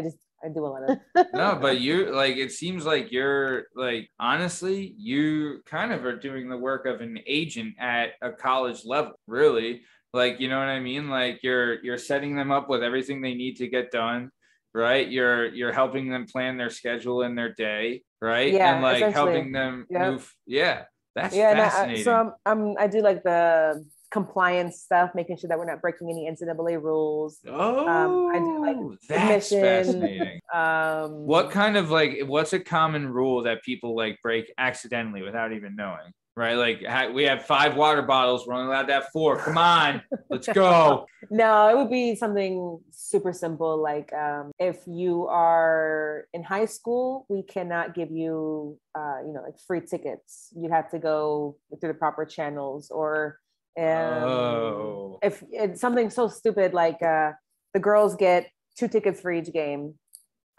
do a lot of. No, but you it seems like you're like, honestly, you kind of are doing the work of an agent at a college level, really. Like, you know what I mean? Like you're setting them up with everything they need to get done. Right. You're helping them plan their schedule and their day. Right. Yeah, and like helping them move. Yeah. That's fascinating. So I do like the compliance stuff, making sure that we're not breaking any NCAA rules. I do like that's fascinating. What's a common rule that people like break accidentally without even knowing? Right, like we have 5 water bottles. We're only allowed to have 4. Come on, let's go. No, it would be something super simple. Like if you are in high school, we cannot give you, like free tickets. You have to go through the proper channels. Or if it's something so stupid like the girls get 2 tickets for each game,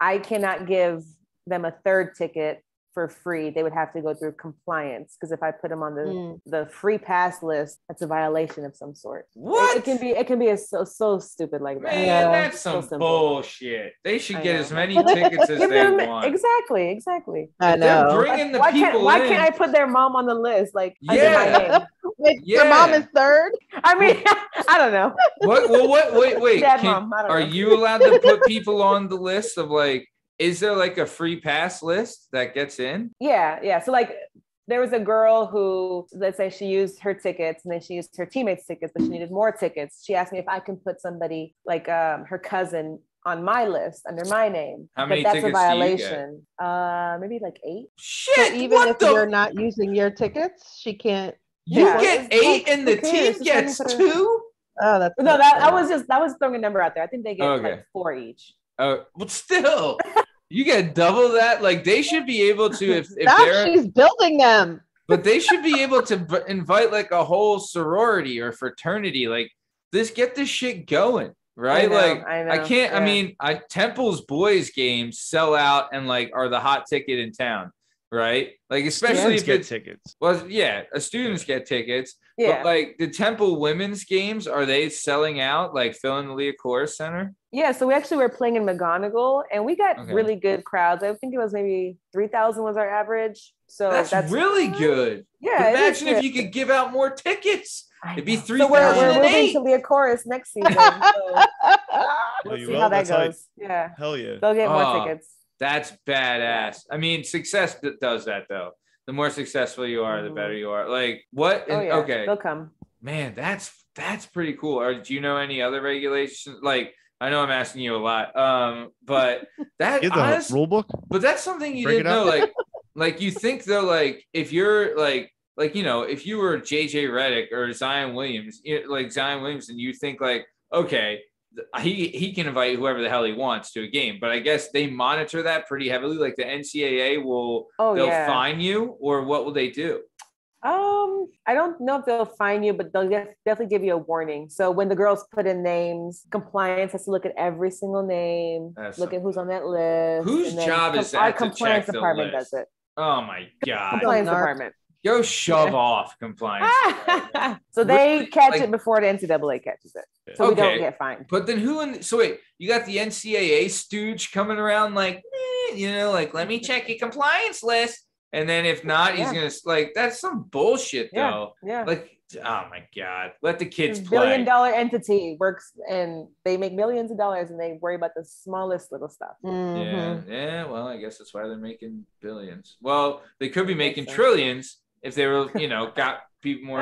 I cannot give them a 3rd ticket for free. They would have to go through compliance, because if I put them on the free pass list, that's a violation of some sort. What? It can be so stupid like that. Man, that's some bullshit. They should get as many tickets as they want. Exactly. I know. They're bringing the people why can't I put their mom on the list? Like, under my name? Wait, your mom is 3rd? I mean, I don't know. What? Well, wait. Dad, mom, I don't know. Are you allowed to put people on the list of like? Is there like a free pass list that gets in? Yeah. So like there was a girl who, let's say she used her tickets and then she used her teammates' tickets, but she needed more tickets. She asked me if I can put somebody like her cousin on my list under my name. How many that's tickets a violation. Do you get? Maybe like 8. Shit. So even if you're not using your tickets, she can't. You get 8 and the team gets 2? Oh, that's I was throwing a number out there. I think they get like 4 each. Oh, but still, you get double that. Like they should be able to, if she's building them. But they should be able to invite like a whole sorority or fraternity. Like get this shit going. right? I can't. Yeah. I mean, Temple's boys games sell out and like are the hot ticket in town, right? Like especially if it's tickets. Well, yeah, students get tickets. Yeah. But like the Temple women's games, are they selling out? Like filling the Leah Corus Center? Yeah, so we actually were playing in McGonigal, and we got really good crowds. I think it was maybe 3,000 was our average. So that's really good. Yeah. Imagine if you could give out more tickets. It'd be 3,000. So we're moving to Leah Corus next season. So we'll see how that goes. Yeah. Hell yeah. They'll get more tickets. That's badass. I mean, success does that though. The more successful you are, the better you are. Like what? Okay, they'll come. Man, that's pretty cool. Or do you know any other regulations? Like, I know I'm asking you a lot, but that the rule book. But that's something you didn't know. Like you think though, like if you're like if you were JJ Redick or Zion Williams, and you think like, okay, he can invite whoever the hell he wants to a game, but I guess they monitor that pretty heavily. Like the NCAA they'll fine you, or what will they do? I don't know if they'll fine you, but they'll definitely give you a warning. So when the girls put in names, compliance has to look at every single name, look at who's on that list. Whose job is that? Our compliance department does it. Oh my God. Compliance department. Go shove off compliance. So they catch it before the NCAA catches it. So we don't get fined. But then so wait, you got the NCAA stooge coming around like, like, let me check your compliance list. And then if not, he's going to like, that's some bullshit though. Yeah. Like, oh my God, let the kids play. $1 billion entity works and they make millions of dollars and they worry about the smallest little stuff. Mm-hmm. Yeah. Well, I guess that's why they're making billions. Well, they could be making trillions if they were, got people more,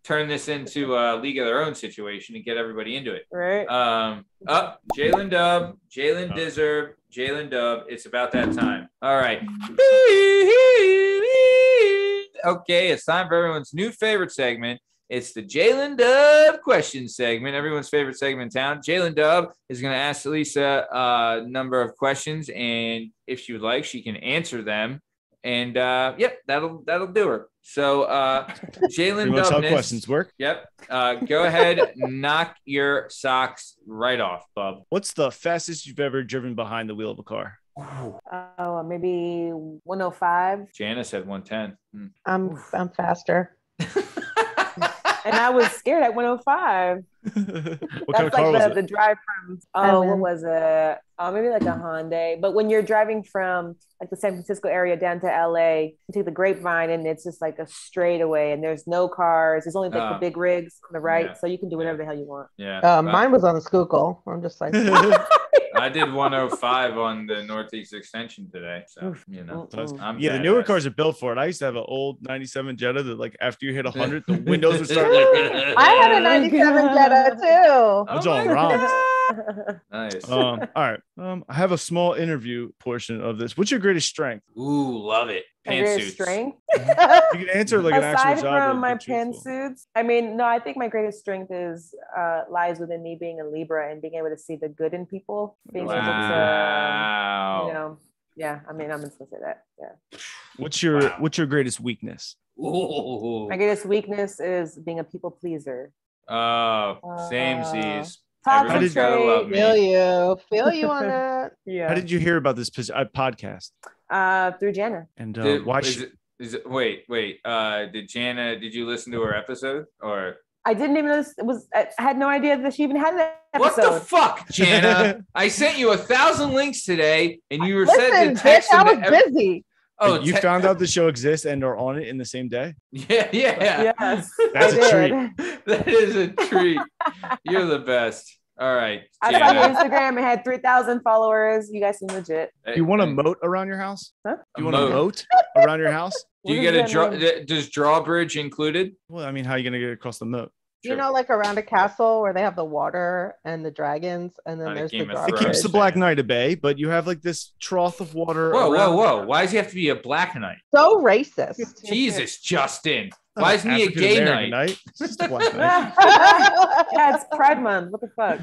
turn this into a league of their own situation and get everybody into it. Right. Jalen Dub, Jalen Deserve, Jalen Dub. It's about that time. All right. Okay, it's time for everyone's new favorite segment. It's the Jalen Dub question segment, everyone's favorite segment in town. Jalen Dub is going to ask Talisa a number of questions, and if she would like, she can answer them. And that'll do her. So Jalen Dub, how questions work. Yep. Go ahead, knock your socks right off, bub. What's the fastest you've ever driven behind the wheel of a car? Oh, maybe 105. Jana said 110. I'm faster. And I was scared at 105. What kind of car was it? The drive from what was it? Maybe like a Hyundai. But when you're driving from like the San Francisco area down to LA, you take the Grapevine and it's just like a straightaway and there's no cars. There's only like the big rigs on the right. So you can do whatever the hell you want. Yeah. Mine was on the Schuylkill. I'm just like I did 105 on the Northeast Extension today. So, the newer cars are built for it. I used to have an old 97 Jetta that like after you hit 100, the windows would start like I had a 97 Jetta too. I was on ROMs. Nice. All right. I have a small interview portion of this. What's your greatest strength? Ooh, love it. Pantsuits. Strength. You can answer like an actual Aside job. from my pantsuits, I mean, no, I think my greatest strength is lies within me being a Libra and being able to see the good in people. Being able to, yeah. I mean, I'm just gonna say that. Yeah. What's your greatest weakness? Ooh. My greatest weakness is being a people pleaser. Same Z's. Everybody's gotta love me. Feel you on that. Yeah. How did you hear about this podcast? Through Jana. And did you listen to her episode or? I didn't even know I had no idea that she even had an episode. What the fuck, Jana? I sent you 1,000 links today and you were said to text I was busy. Oh, you found out the show exists and are on it in the same day? Yeah. Yes, that's a treat. That is a treat. You're the best. All right. I saw your Instagram. It had 3,000 followers. You guys seem legit. Do you want a moat around your house? Huh? Do you want a moat around your house? Do you get does drawbridge included? Well, I mean, how are you going to get across the moat? Sure. Like around a castle where they have the water and the dragons, and then there's the drawbridge. It keeps the Black Knight at bay, but you have like this trough of water. Whoa! Why does he have to be a Black Knight? So racist. Jesus, Justin. Why isn't he a gay knight? It's just a Black Knight. Yeah, it's Pride Month. What the fuck?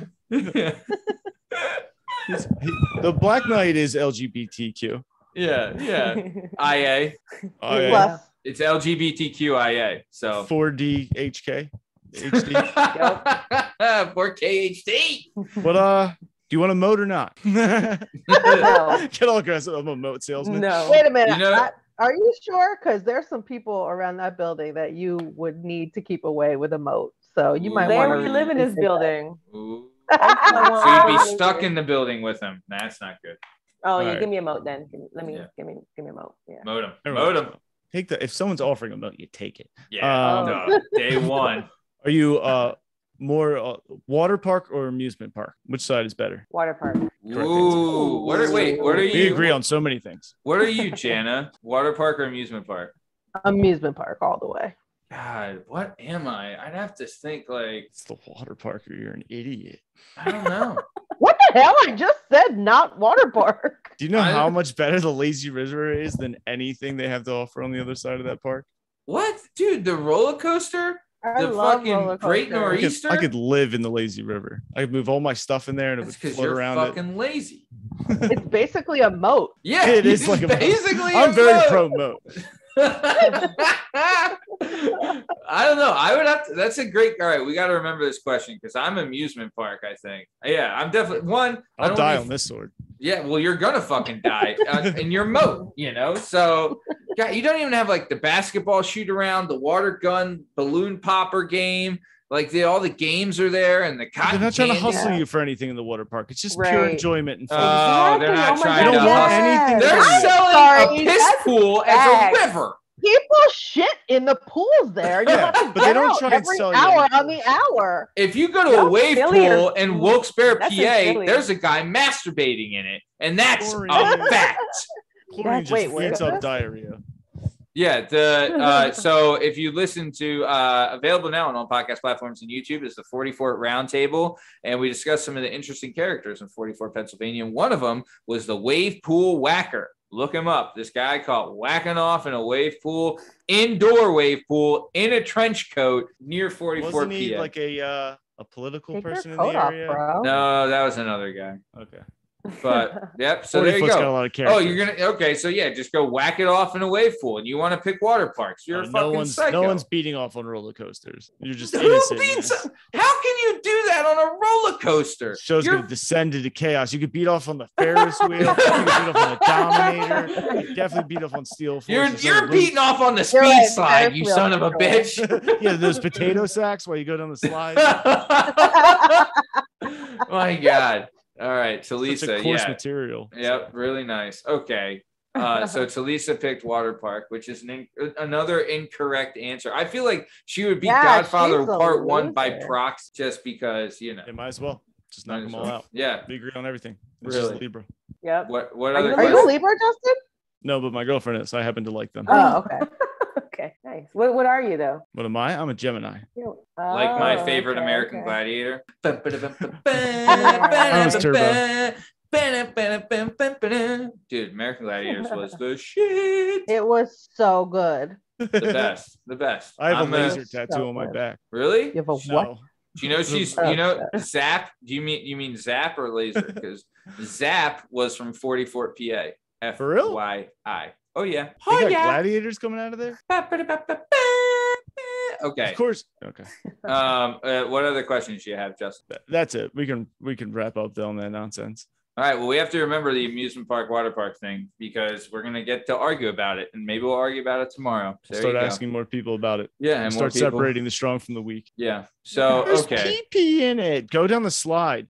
The Black Knight is LGBTQ. Yeah. IA. Plus. It's LGBTQIA. So 4DHK. HD. For KHT. What do you want a moat or not? No. Get all aggressive. I'm a moat salesman. No. Wait a minute. Are you sure? Because there's some people around that building that you would need to keep away with a moat. So you might want to. They live in this building. Ooh. So you'd be stuck in the building with them. That's not good. Oh, yeah. Right. Give me a moat then. Give me a moat. Yeah. Moat him. If someone's offering a moat, you take it. Yeah. Day one. Are you more water park or amusement park? Which side is better? Water park. Ooh. What are you? We agree on so many things. What are you, Jana? Water park or amusement park? Amusement park all the way. God, what am I? I'd have to think like it's the water park or you're an idiot. I don't know. What the hell? I just said not water park. Do you know how much better the lazy river is than anything they have to offer on the other side of that park? What? Dude, the roller coaster? The fucking Great Nor'easter? I could live in the lazy river. I could move all my stuff in there and it would float around. You're fucking lazy. It's basically a moat. Yeah, it is like basically I'm very pro moat. I don't know. I would have to. That's a great. All right, we got to remember this question because I'm amusement park. I think. Yeah, I'm definitely one. I'll die on this sword. Yeah, well, you're gonna fucking die in your moat. So God, you don't even have like the basketball shoot around, the water gun, balloon popper game. Like all the games are there, and the cotton. They're not trying to hustle you for anything in the water park. It's just pure enjoyment and fun. Oh, they're not trying to hustle anything. They're selling a piss pool as a river. People shit in the pools there. But they don't try and sell you hour on the hour. If you go to a wave pool in Wilkes-Barre, PA, there's a guy masturbating in it, and that's a fact. Chlorine just feeds up diarrhea. Yeah, so if you listen to available now on all podcast platforms and YouTube is the 44 Roundtable, and we discussed some of the interesting characters in 44 Pennsylvania. And one of them was the wave pool whacker. Look him up. This guy caught whacking off in a wave pool, indoor wave pool, in a trench coat near 44 Wasn't he PM. like a political person in the area? No, that was another guy. Okay. But yep, so there you go. Got a lot of characters. You're gonna so yeah, just go whack it off in a wave pool, and you want to pick water parks. You're a fucking psycho. No one's beating off on roller coasters. You're just innocent. How can you do that on a roller coaster? Show's gonna descend into chaos. You could beat off on the Ferris wheel. You could beat off on the Dominator. You could definitely beat off on Steel Force. You're beating off on the speed slide, you son of a bitch. Yeah, those potato sacks while you go down the slide. My God. All right, Talisa. Such a coarse material. Yep, really nice. Okay. So Talisa picked water park, which is another incorrect answer. I feel like she would be Godfather Part 1 by proxy just because, It might as well. Just knock them all out. Yeah. We agree on everything. It's really? just Libra. Yep. What other Are you a Libra, Justin? No, but my girlfriend is. I happen to like them. Oh, okay. Okay, nice. What are you though? What am I? I'm a Gemini. Like my favorite American Gladiator. Dude, American Gladiators was the shit. It was so good. The best. I have a laser tattoo on my back. Really? You have a what? Do you know Zap? Do you mean Zap or laser? Because Zap was from 44 PA. For real? FYI. Oh yeah. They got gladiators coming out of there? Okay. Of course. Okay. What other questions do you have, Justin? That's it. We can wrap up on that nonsense. All right. Well, we have to remember the amusement park, water park thing because we're gonna get to argue about it, and maybe we'll argue about it tomorrow. So start asking more people about it. Yeah, and start separating the strong from the weak. Yeah. So there's pee in it. Go down the slide.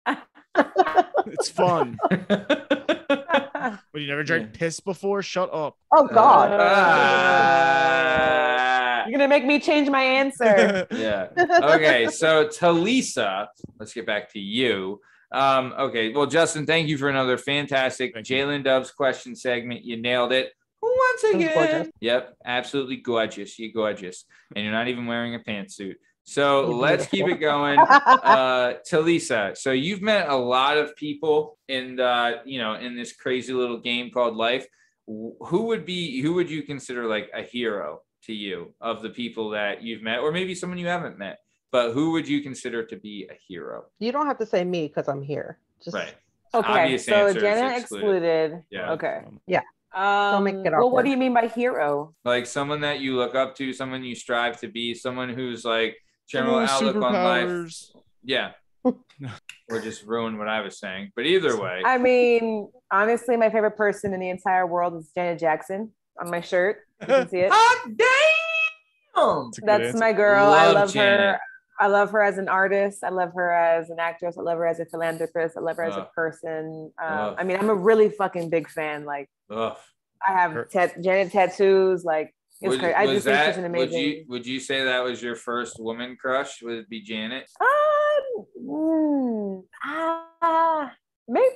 It's fun. But you never drank piss before? Shut up. Oh God. You're gonna make me change my answer. Yeah. Okay. So Talisa, let's get back to you. Okay. Well, Justin, thank you for another fantastic Jalen Dubs question segment. You nailed it once again. Yep. Absolutely gorgeous. You're gorgeous, and you're not even wearing a pantsuit. So let's keep it going. Talisa, so you've met a lot of people in in this crazy little game called life. Who would you consider like a hero to you of the people that you've met, or maybe someone you haven't met, but who would you consider to be a hero? You don't have to say me because I'm here. Right. Okay. Obvious so Jana excluded. Yeah. Okay. Yeah. Don't make it well, what do you mean by hero? Like someone that you look up to, someone you strive to be, someone who's like general outlook on life. Yeah. Or just ruin what I was saying. But either way. I mean, honestly, my favorite person in the entire world is Janet Jackson on my shirt. You can see it. Hot damn! That's my girl. I love her. I love her as an artist. I love her as an actress. I love her as a philanthropist. I love her as a person. I mean, I'm a really fucking big fan. Like, I have Janet tattoos. Like, it's crazy. I just think she's an amazing. Would you say that was your first woman crush? Would it be Janet? Maybe.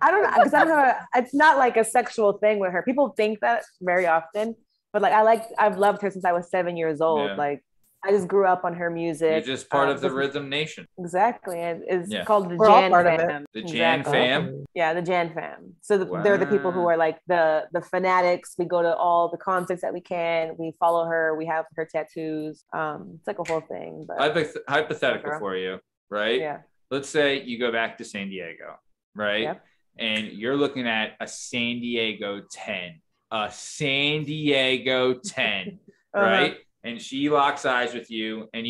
I don't know, because I don't have it's not like a sexual thing with her. People think that very often, but like I've loved her since I was 7 years old. Yeah. Like I just grew up on her music. You're just part of the Rhythm Nation. Exactly. It's called the Jan Fam. The Jan Fam? Yeah, the Jan Fam. So they're the people who are like the fanatics. We go to all the concerts that we can. We follow her. We have her tattoos. It's like a whole thing. But hypothetical for you, right? Yeah. Let's say you go back to San Diego, right? Yep. And you're looking at a San Diego 10. A San Diego 10, right? And she locks eyes with you and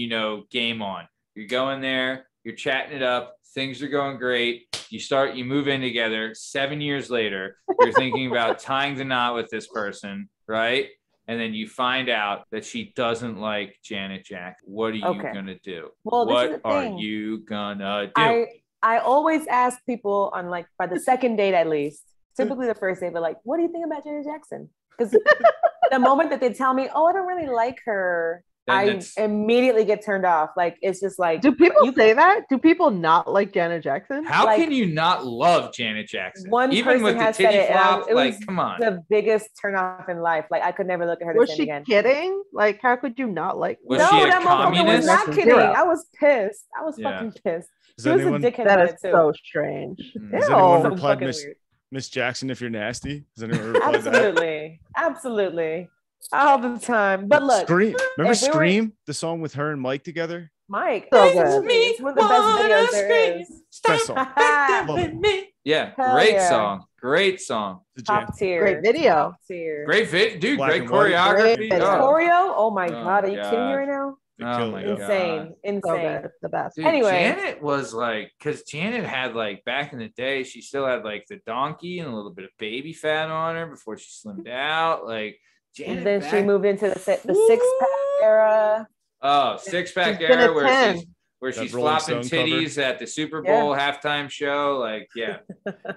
game on. You're going there, you're chatting it up, things are going great. You move in together. 7 years later, you're thinking about tying the knot with this person, right? And then you find out that she doesn't like Janet Jackson. What are you gonna do? Well, what are you gonna do? I always ask people on like by the second date at least, typically the first date, but like, what do you think about Janet Jackson? Because the moment that they tell me, oh, I don't really like her, I immediately get turned off. Like, it's just like, do people say that? Do people not like Janet Jackson? How can you not love Janet Jackson? Even with the titty flop, like, come on. The biggest turn off in life. Like, I could never look at her the same again. Was she kidding? Like, how could you not like her? Was she a communist? I was not kidding. I was pissed. I was fucking pissed. She was a dickhead. That is so strange. Has anyone replied, Miss Jackson, if you're nasty? Has anyone replied Absolutely. That? Absolutely. All the time. But look. Scream. Remember Scream? The song with her and Mike together? Mike. So good. It's one of the best videos there is. Best song. Yeah. Great song. Great song. Top tier. Great video. Top tier. Great video. Dude, great choreography. Choreo? Oh my God. Are you kidding me right now? Oh my God. Insane. So the best. Dude, anyway, Janet was like, because Janet had like back in the day, she still had like the donkey and a little bit of baby fat on her before she slimmed out. Like Janet, and then she moved into the six-pack era. Oh, six-pack era where she's flopping titties at the Super Bowl halftime show. Like, yeah,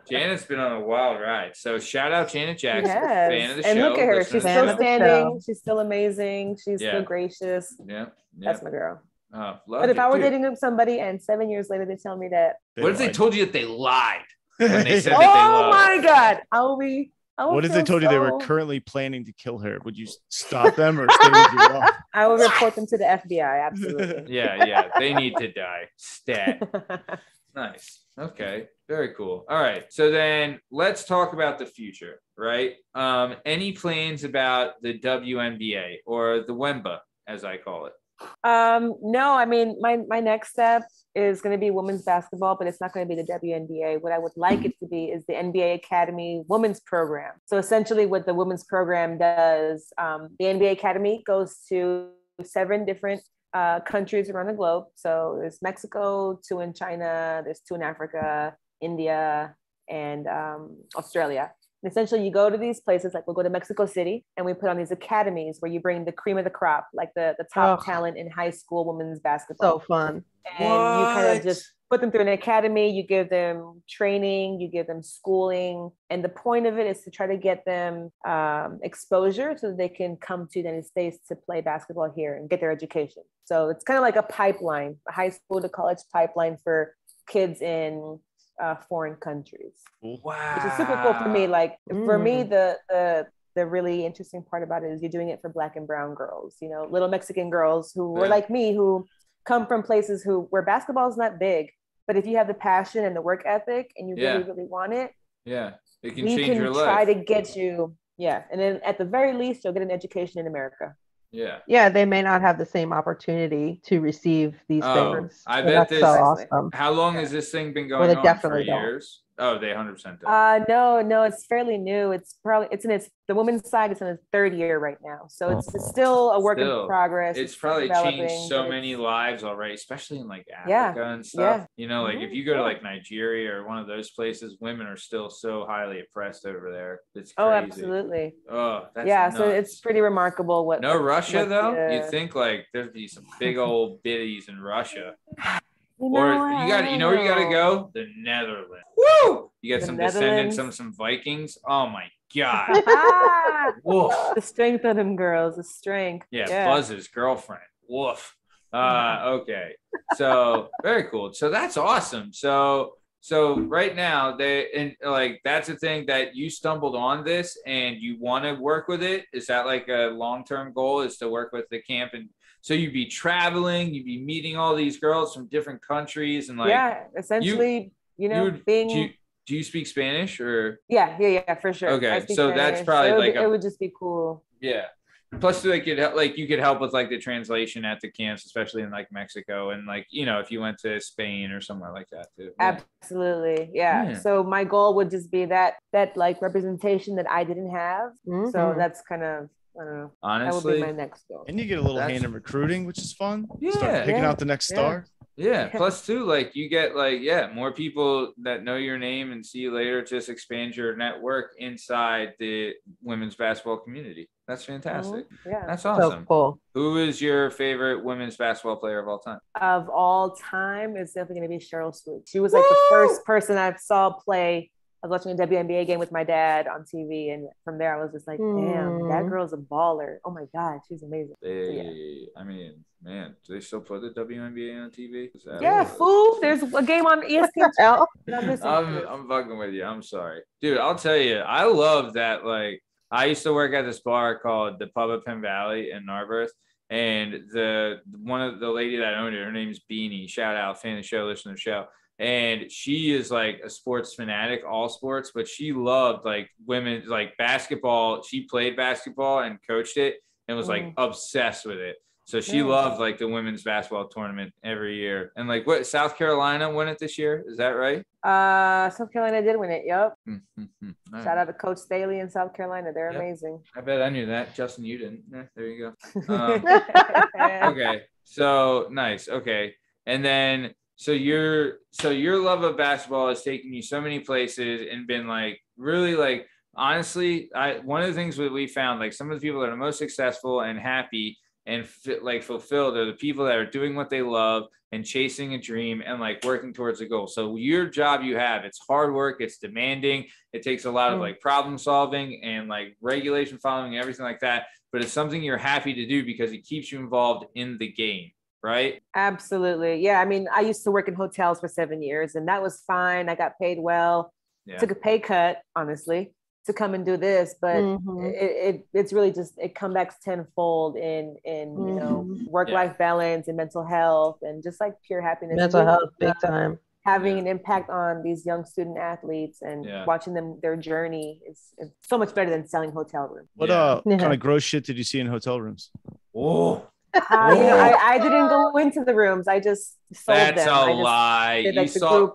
Janet's been on a wild ride. So shout out Janet Jackson, fan of the show. And look at her, she's still standing. She's still amazing. She's still gracious. Yeah. That's my girl. Oh, but if I were dating somebody and 7 years later they tell me that, what if they told you that they lied when they said that they lied? Oh my God, what if they told you they were currently planning to kill her? Would you stop them or stay with your mom? I would report them to the FBI. Absolutely. Yeah, they need to die. Stat. Nice. Okay. Very cool. All right. So then let's talk about the future, right? Any plans about the WNBA or the WNBA, as I call it? No, I mean, my next step is going to be women's basketball, but it's not going to be the WNBA. What I would like it to be is the NBA Academy women's program. So essentially what the women's program does, the NBA Academy goes to 7 different countries around the globe. So there's Mexico, 2 in China, there's 2 in Africa, India, and Australia. And essentially, you go to these places, like we'll go to Mexico City, and we put on these academies where you bring the cream of the crop, like the top talent in high school women's basketball. So fun. And you kind of just put them through an academy, you give them training, you give them schooling. And the point of it is to try to get them exposure so that they can come to the United States to play basketball here and get their education. So it's kind of like a pipeline, a high school to college pipeline for kids in foreign countries. Wow. Which is super cool for me. Like for me, the really interesting part about it is you're doing it for Black and brown girls, little Mexican girls who were like me, who come from places where basketball is not big, but if you have the passion and the work ethic and you really, really want it, it can change your life. Try to get you. Yeah. And then at the very least, you'll get an education in America. Yeah, they may not have the same opportunity to receive these things. I bet this. So awesome. How long has this thing been going on? For years? Oh, they 100% do. No, it's fairly new. It's the women's side is in its third year right now, so it's still a work in progress. It's probably changed so many lives already, especially in like Africa and stuff. You know, like if you go to like Nigeria or one of those places, women are still so highly oppressed over there. It's crazy. Oh, absolutely. Oh, that's nuts. So it's pretty remarkable. Russia though? You'd think like there'd be some big old biddies in Russia. You know where you gotta go? The Netherlands. Woo! You get some descendants, some Vikings. Oh my god. The strength of them girls, the strength. Yeah. Buzz's girlfriend. Woof. Okay. So very cool. So that's awesome. So right now that's the thing that you stumbled on this and you want to work with it. Is that like a long-term goal, is to work with the camp? And so you'd be traveling, you'd be meeting all these girls from different countries and like essentially, being. Do you speak Spanish or? Yeah, for sure. Okay, so Spanish. That's probably it would just be cool. Yeah. Plus, you could help with like the translation at the camps, especially in like Mexico, and like if you went to Spain or somewhere like that too. Absolutely, yeah. So my goal would just be that like representation that I didn't have. Mm-hmm. So that's kind of, I don't know. Honestly, that would be my next goal. And you get a little hand in recruiting, which is fun. Start picking out the next star. Yeah. Plus too, like you get more people that know your name and see you later. Just expand your network inside the women's basketball community. That's fantastic. Mm-hmm. Yeah. That's awesome. So cool. Who is your favorite women's basketball player of all time? Of all time, it's definitely going to be Cheryl Swoop. She was like the first person I saw play. I was watching a WNBA game with my dad on TV, and from there I was just like, damn, that girl's a baller. Oh my God, she's amazing. I mean, man, do they still put the WNBA on TV? Fool. There's a game on ESPN. I'm fucking with you. I'm sorry. Dude, I'll tell you, I love that. Like, I used to work at this bar called the Pub at Penn Valley in Narberth. And one of the lady that owned it, her name's Beanie. Shout out, fan of the show, listen to the show. And she is like a sports fanatic, all sports, but she loved like women, like basketball. She played basketball and coached it and was like obsessed with it. So she loved like the women's basketball tournament every year. And like South Carolina won it this year. Is that right? South Carolina did win it. Yep. Shout out to Coach Staley in South Carolina. They're amazing. I bet I knew that. Justin, you didn't. There you go. Okay. So nice. Okay. And then, So your love of basketball has taken you so many places and been like really like, honestly, one of the things that we found, like some of the people that are most successful and happy and fulfilled are the people that are doing what they love and chasing a dream and like working towards a goal. So your job you have, it's hard work, it's demanding, it takes a lot of like problem solving and like regulation following and everything like that. But it's something you're happy to do because it keeps you involved in the game. Right? Absolutely. Yeah. I mean, I used to work in hotels for 7 years and that was fine. I got paid well, took a pay cut, honestly, to come and do this, but it's really just, it comes back tenfold in work-life balance and mental health and just like pure happiness. Mental health, big time. Having an impact on these young student athletes and watching them, their journey is so much better than selling hotel rooms. What kind of gross shit did you see in hotel rooms? Oh, I didn't go into the rooms. I just sold them. That's a lie. You saw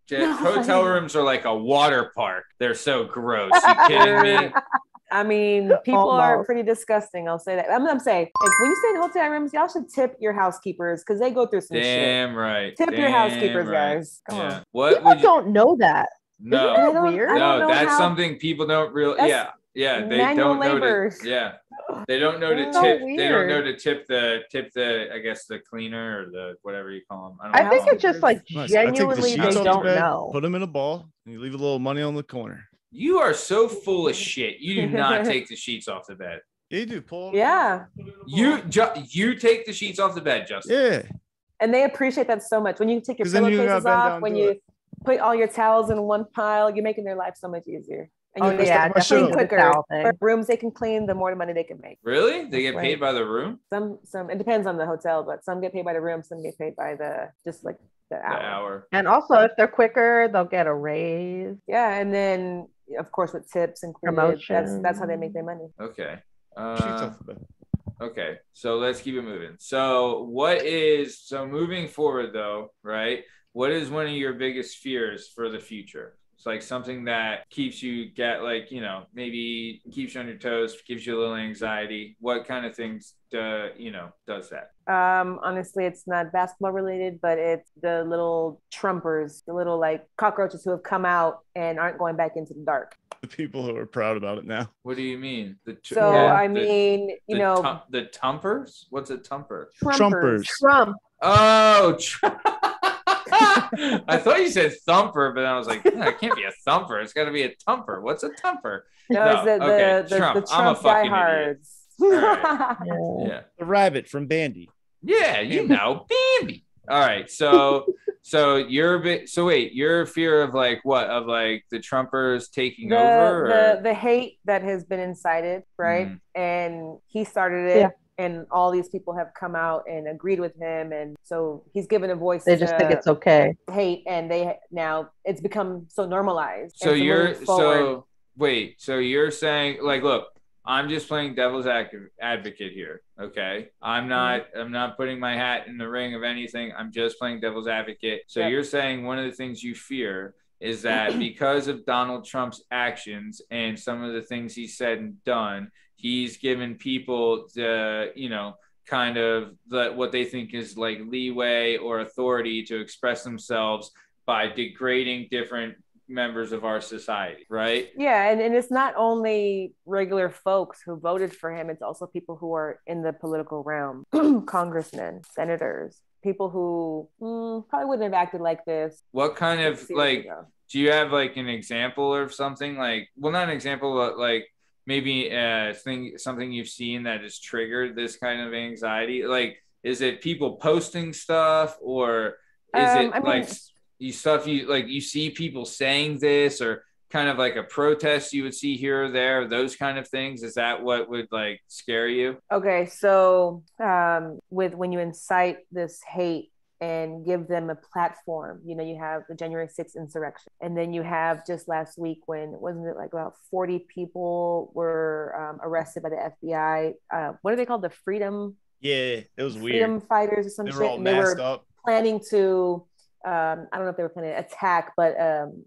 hotel rooms are like a water park. They're so gross. You kidding me? I mean, people are pretty disgusting. I'll say that. I'm gonna say, like, when you stay in hotel rooms, y'all should tip your housekeepers because they go through some shit. Damn right. Tip your housekeepers, guys. Come on. What people don't know that. No, isn't that weird? No, that's something people don't really. Yeah, they don't know to, they don't know to tip. Weird. They don't know to tip the I guess the cleaner or the whatever you call them. I think it's just like genuinely they don't know. Put them in a ball and you leave a little money on the corner. You are so full of shit. You do not take the sheets off the bed. Yeah, you do, Paul. Yeah. You take the sheets off the bed, Justin. Yeah. And they appreciate that so much. When you take your pillowcases off, when you put all your towels in one pile, you're making their life so much easier. And you clean quicker. The rooms they can clean, the more money they can make. Really? They get paid by the room? Some it depends on the hotel, but some get paid by the room, some get paid by the hour. And also if they're quicker, they'll get a raise. Yeah, and then of course with tips and promotion. That's how they make their money. Okay. Okay, so let's keep it moving. So moving forward though, right? What is one of your biggest fears for the future? It's like something that keeps you maybe keeps you on your toes, gives you a little anxiety. What kind of things does that? Honestly, it's not basketball related, but it's the little Trumpers, the little like cockroaches who have come out and aren't going back into the dark. The people who are proud about it now. What do you mean? The Tumpers? What's a Tumper? Trumpers. Trump. Oh, I thought you said thumper, but I was like, it can't be a thumper. It's got to be a tumper. What's a tumper? No, it's the Trump. I'm a fucking diehards. Right. Yeah. The rabbit from Bandy. Yeah, Bambi. All right, so your fear of like what? Of like the Trumpers taking over? The hate that has been incited, right? Mm-hmm. And he started it. Yeah. And all these people have come out and agreed with him, and so he's given a voice. They just think it's okay. Hate, and now it's become so normalized. So you're saying, like, look, I'm just playing devil's advocate here, okay? I'm not putting my hat in the ring of anything. I'm just playing devil's advocate. So You're saying one of the things you fear is that because of Donald Trump's actions and some of the things he said and done, he's given people the, kind of what they think is like leeway or authority to express themselves by degrading different members of our society, right? Yeah, and it's not only regular folks who voted for him, it's also people who are in the political realm, congressmen, senators, people who probably wouldn't have acted like this. What kind of do you have like an example or something? Like, well, not an example, but like maybe something you've seen that has triggered this kind of anxiety? Like, is it people posting stuff, or is you see people saying this, or kind of like a protest you would see here or there, those kind of things? Is that what would like scare you? Okay, so when you incite this hate and give them a platform, you have the January 6th insurrection, and then you have just last week when wasn't it like about 40 people were arrested by the FBI? What are they called? The freedom? Yeah, it was freedom weird. Fighters or some shit. They were all masked up. Planning to I don't know if they were planning to attack, but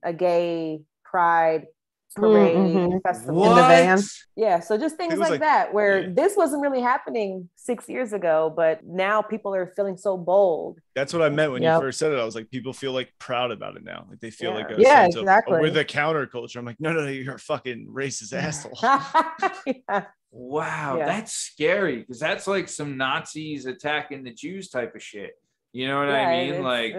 a gay pride parade festival what? in the van. Yeah, so just things like that, where this wasn't really happening 6 years ago, but now people are feeling so bold. That's what I meant when you first said it. I was like, people feel like proud about it now. Like they feel like a sense of, we're the counterculture. I'm like, no, you're a fucking racist asshole. Wow, that's scary, because that's like some Nazis attacking the Jews type of shit. You know what I mean? Like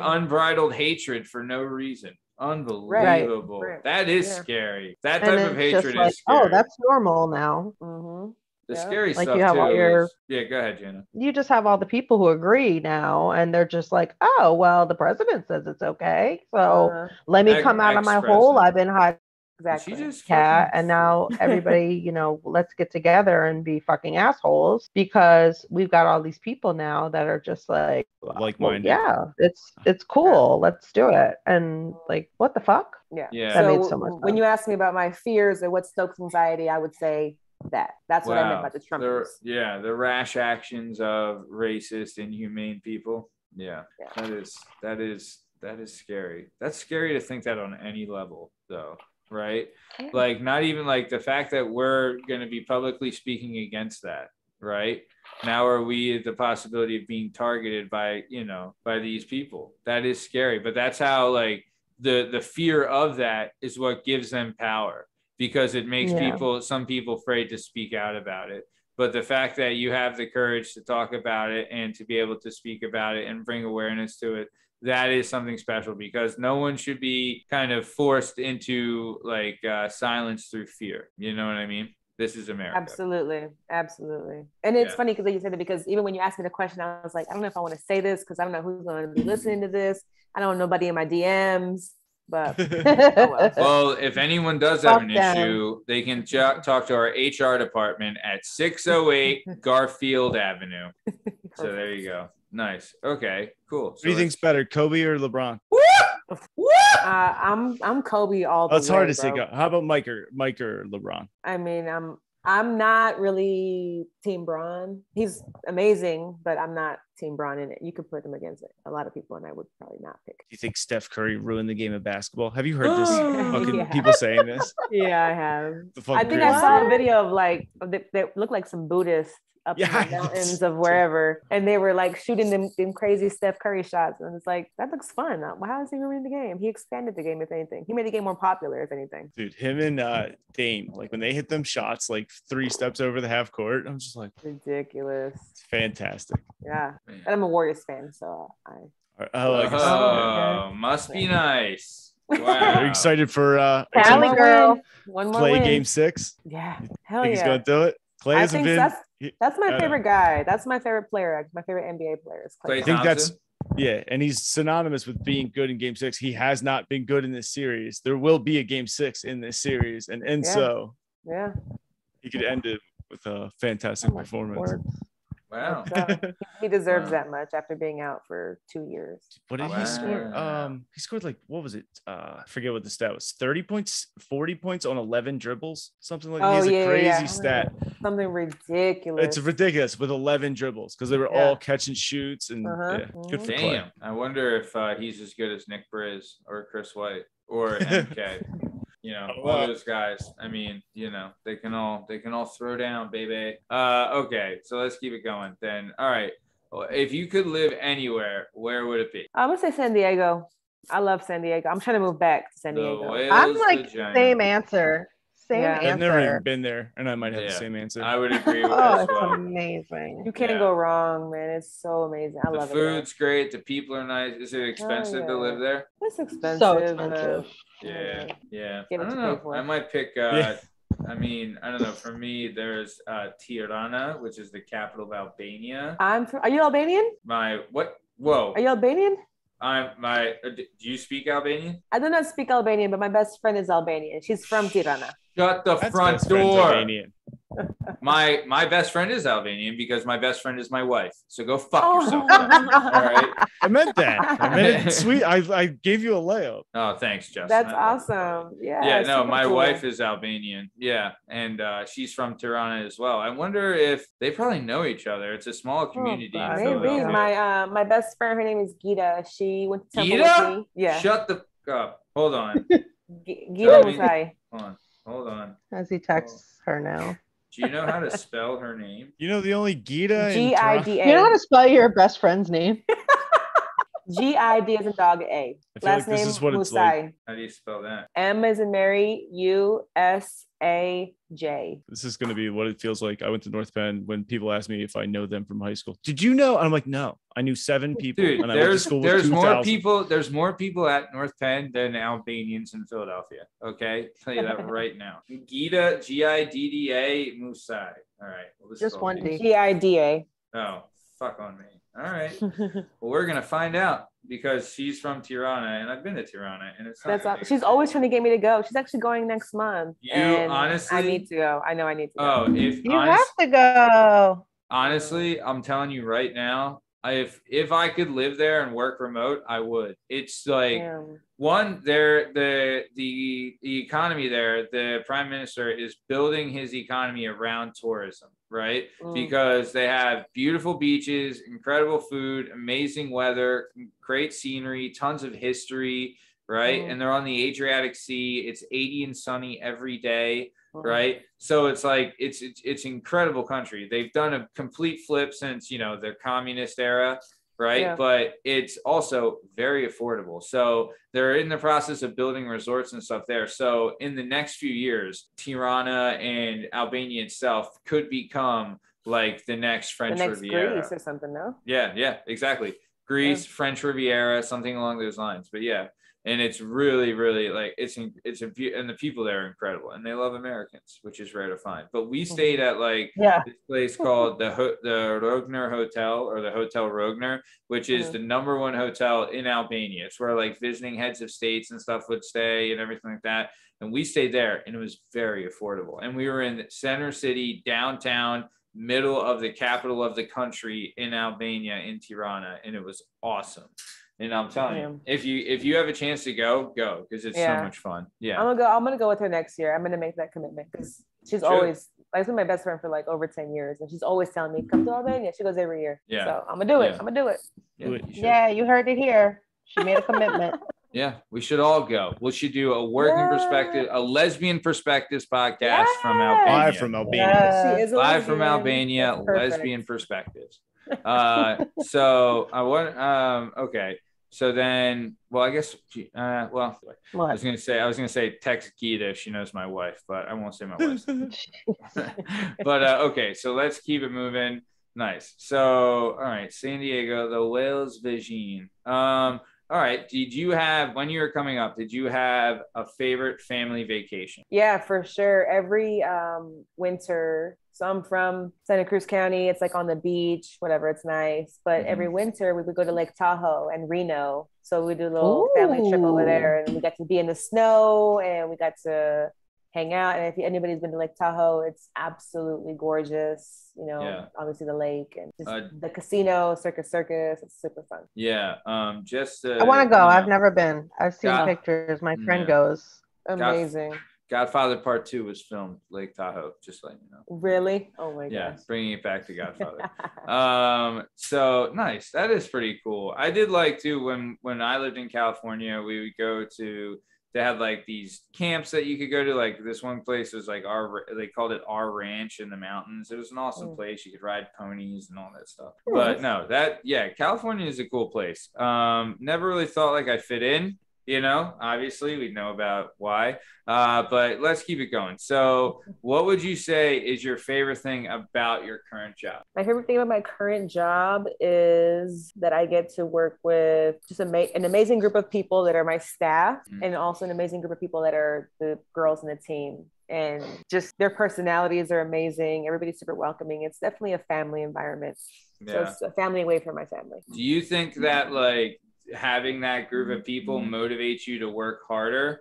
unbridled hatred for no reason. Unbelievable. Right. That is scary. That type of hatred is scary. Oh, that's normal now. Mm-hmm. The scary stuff you have too go ahead, Jana. You just have all the people who agree now, and they're just like, oh, well, the president says it's okay, so let me come out of my hole I've been hiding. Exactly. And now everybody, let's get together and be fucking assholes, because we've got all these people now that are just like minded. It's cool. Let's do it. And like, what the fuck? Yeah. That made so much sense. When you ask me about my fears or what stokes anxiety, I would say that's what I meant by the Trumpers. The rash actions of racist, inhumane people. Yeah. That is scary. That's scary to think that on any level, though. Right? Yeah. Like, not even like the fact that we're going to be publicly speaking against that, right? Now are we the possibility of being targeted by these people? That is scary. But that's how, like, the fear of that is what gives them power, because it makes some people afraid to speak out about it. But the fact that you have the courage to talk about it and to be able to speak about it and bring awareness to it, that is something special, because no one should be kind of forced into like silence through fear. You know what I mean? This is America. Absolutely. And it's funny because you said it, because even when you asked me the question, I was like, I don't know if I want to say this, because I don't know who's going to be listening to this. I don't want nobody in my DMs. But well, if anyone does have an issue, they can talk to our HR department at 608 Garfield Avenue. So there you go. Nice. Okay, cool. What do you think's better, Kobe or LeBron? I'm Kobe all the way. It's hard to say. How about Mike or LeBron? I mean, I'm not really Team Braun. He's amazing, but I'm not Team Braun in it. You could put him against a lot of people, and I would probably not pick. Do you think Steph Curry ruined the game of basketball? Have you heard this? Fucking people saying this? Yeah, I have. I think I saw a video of they look like some Buddhists up in the mountains of wherever, and they were like shooting them crazy Steph Curry shots, and it's like, that looks fun. How is he ruining the game? He expanded the game, if anything. He made the game more popular, if anything. Dude, him and Dame, like when they hit them shots like 3 steps over the half court, I'm just like, ridiculous. It's fantastic. Yeah, and I'm a Warriors fan, so must be nice. Wow. Are you excited for Cali girl? Play game 6? Yeah, hell yeah. He's gonna do it. Clay hasn't been. That's my favorite guy. That's my favorite player. My favorite NBA player is Clay. I think that's and he's synonymous with being good in game 6. He has not been good in this series. There will be a game 6 in this series, and so he could end it with a fantastic performance. Wow. He deserves that much after being out for 2 years. What did he score? He scored like, what was it? I forget what the stat was. 30 points, 40 points on 11 dribbles, something like that. He has a crazy stat. Something ridiculous. It's ridiculous with 11 dribbles because they were all catch and shoots. And good for Clay. I wonder if he's as good as Nick Briz or Chris White or MK. All those guys. I mean, they can all throw down, baby. Okay, so let's keep it going then. All right. If you could live anywhere, where would it be? I would say San Diego. I love San Diego. I'm trying to move back to San Diego. I'm like same answer. Answer. I've never even been there, and I might have the same answer. I would agree with that as well. It's amazing. You can't go wrong, man. It's so amazing. I love it. The food's great. The people are nice. Is it expensive to live there? It's expensive. So expensive. Yeah. I don't know. I might pick. I mean, I don't know. For me, there's Tirana, which is the capital of Albania. Are you Albanian? Whoa. Are you Albanian? Do you speak Albanian? I do not speak Albanian, but my best friend is Albanian. She's from Tirana. Shut the front door. My best friend is Albanian because my best friend is my wife. So go fuck yourself. All right. I meant that. I meant it sweet. I gave you a layup. Oh, thanks, Justin. That's awesome. Yeah. Yeah. No, my wife is Albanian. Yeah, and she's from Tirana as well. I wonder if they probably know each other. It's a small community. Maybe. My best friend, her name is Gita. She went to temple with me. Yeah. Shut the up. Hold on. Gita Musai. Hold on. As he texts her now. Do you know how to spell her name? The only Gita. G-I-D-A. You know how to spell your best friend's name? G-I-D as in dog A. Last name Musai. Like. How do you spell that? M as in Mary, U-S-A-J. This is going to be what it feels like. I went to North Penn when people ask me if I know them from high school. Did you know? I'm like, no. I knew 7 people. Dude, and I went to school with there's 2,000. more people. There's more people at North Penn than Albanians in Philadelphia. Okay, I'll tell you that right now. Gida, G-I-D-D-A, Musai. All right. Just one D. G-I-D-A. Oh, fuck on me. All right. Well, we're gonna find out because she's from Tirana, and I've been to Tirana, and it's. She's always trying to get me to go. She's actually going next month. Honestly, I need to go. I know I need to go. Oh, you have to go. Honestly, I'm telling you right now. If I could live there and work remote, I would. It's like one, the economy there, the prime minister is building his economy around tourism, right? Because they have beautiful beaches, incredible food, amazing weather, great scenery, tons of history, right? And they're on the Adriatic Sea. It's 80 and sunny every day. Right. So it's like it's incredible country. They've done a complete flip since, the communist era. Right. Yeah. But it's also very affordable. So they're in the process of building resorts and stuff there. So in the next few years, Tirana and Albania itself could become like the next French Riviera. Greece or something, no? Yeah, exactly. Greece, French Riviera, something along those lines. But yeah. And it's really, really like and the people there are incredible, and they love Americans, which is rare to find. But we stayed at this place called the Rogner Hotel, or the Hotel Rogner, which is the #1 hotel in Albania. It's where like visiting heads of states and stuff would stay and everything like that. And we stayed there, and it was very affordable. And we were in Center City, downtown, middle of the capital of the country in Albania, in Tirana, and it was awesome. And I'm telling you, if you have a chance to go because it's so much fun. Yeah, I'm gonna go with her next year. I'm gonna make that commitment because she's always Like, it's been my best friend for like over 10 years. And she's always telling me, come to Albania. She goes every year. Yeah. So I'm going to do it. I'm going to do it. Yeah, you heard it here. She made a commitment. Yeah, we should all go. We should do a working perspective, a lesbian perspectives podcast from Albania. Live from Albania. She is Live from Albania, lesbian perspectives. So I want, okay. So then, well, I guess, I was going to say text Gita if she knows my wife, but I won't say my wife's. But okay, so let's keep it moving. Nice. So, all right, San Diego, the Wales Vision. All right. Did you have, when you were coming up, did you have a favorite family vacation? Yeah, for sure. Every winter, so I'm from Santa Cruz County. It's like on the beach, whatever. It's nice. But every winter we would go to Lake Tahoe and Reno. So we do a little family trip over there, and we got to be in the snow, and we got to hang out. And if anybody's been to Lake Tahoe, it's absolutely gorgeous. You know, obviously the lake and just the casino, Circus. It's super fun. Yeah. I want to go. I've never been. I've seen pictures. My friend goes. Amazing. Godfather Part 2 was filmed Lake Tahoe, just letting you know. Really? Oh my god. Yeah, bringing it back to Godfather. So nice. That is pretty cool. I did like to when I lived in California, we would go to. They had like these camps that you could go to. Like this one place was like they called it our ranch in the mountains. It was an awesome place. You could ride ponies and all that stuff. But no, California is a cool place. Never really thought like I fit in, you know, obviously we know about why, but let's keep it going. So what would you say is your favorite thing about your current job? My favorite thing about my current job is that I get to work with just an amazing group of people that are my staff, and also an amazing group of people that are the girls in the team. And just their personalities are amazing. Everybody's super welcoming. It's definitely a family environment. So it's a family away from my family. Do you think that like having that group of people motivates you to work harder,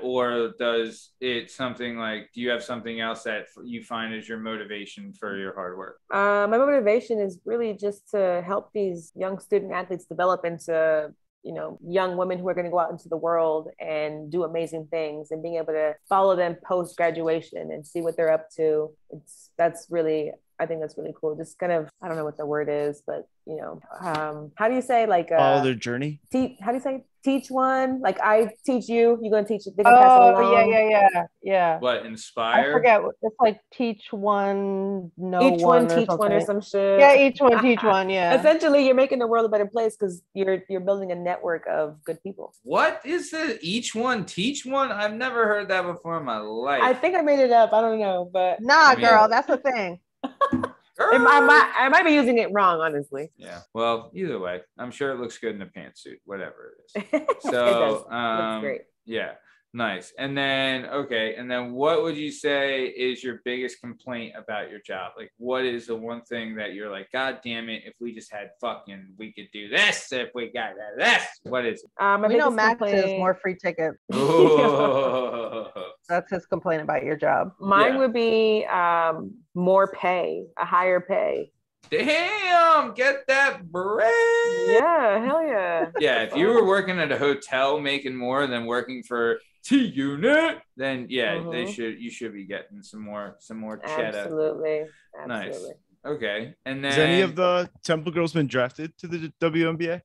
or does it something like, do you have something else that you find as your motivation for your hard work? My motivation is really just to help these young student athletes develop into, you know, young women who are going to go out into the world and do amazing things, and being able to follow them post graduation and see what they're up to. I think that's really cool. Just kind of, I don't know what the word is, but you know, how do you say like follow their journey? How do you say teach one? Like I teach you, you're gonna teach it. They can pass it along. Yeah. What, inspire? I forget. It's like teach one, each one teach one or some shit. Yeah, each one teach one. Yeah. Essentially, you're making the world a better place because you're building a network of good people. What is it? Each one teach one? I've never heard that before in my life. I think I made it up. I don't know, but girl, that's the thing. I might be using it wrong, honestly. Yeah. Well, either way, I'm sure it looks good in a pantsuit, whatever it is. So, it looks great. Yeah. Nice. And then what would you say is your biggest complaint about your job? Like, what is the one thing that you're like, God damn it, if we just had we could do this, if we got this, what is it? We know Max is more free tickets. That's his complaint about your job. Mine would be more pay, a higher pay. Damn, get that bread. Yeah, hell yeah. Yeah, if you were working at a hotel making more than working for T-Unit, then you should be getting some more cheddar. Absolutely. Nice. Okay. And then, has any of the Temple girls been drafted to the WNBA?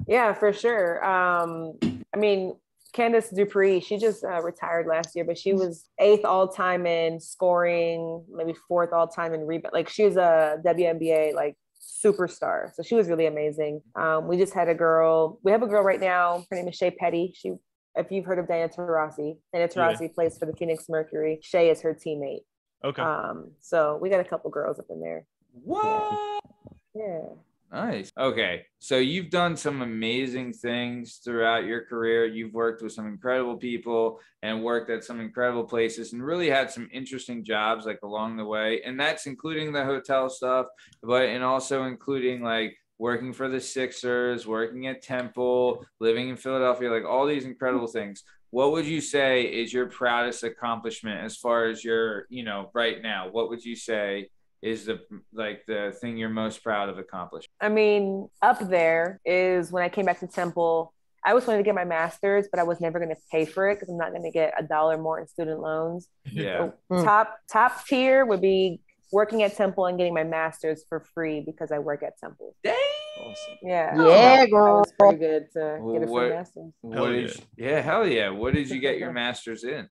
Yeah, for sure. I mean, Candace Dupree, she just retired last year, but she was 8th all-time in scoring, maybe 4th all-time in rebound. Like, she was a WNBA like superstar. So she was really amazing. We have a girl right now. Her name is Shea Petty. If you've heard of Diana Taurasi plays for the Phoenix Mercury. Shea is her teammate. Okay. So we got a couple girls up in there. What? Yeah. Nice. Okay. So you've done some amazing things throughout your career. You've worked with some incredible people and worked at some incredible places and really had some interesting jobs like along the way. And that's including the hotel stuff, and also including like working for the Sixers, working at Temple, living in Philadelphia, like all these incredible things. What would you say is your proudest accomplishment as far as your, right now? What would you say is the thing you're most proud of accomplishing? I mean, up there is when I came back to Temple I was planning to get my master's, but I was never going to pay for it because I'm not going to get $1 more in student loans. Yeah. So top tier would be working at Temple and getting my master's for free because I work at Temple. Dang. Awesome. Yeah. Yeah, girl. That was pretty good to get a free master's. Hell yeah. What did you get your master's in?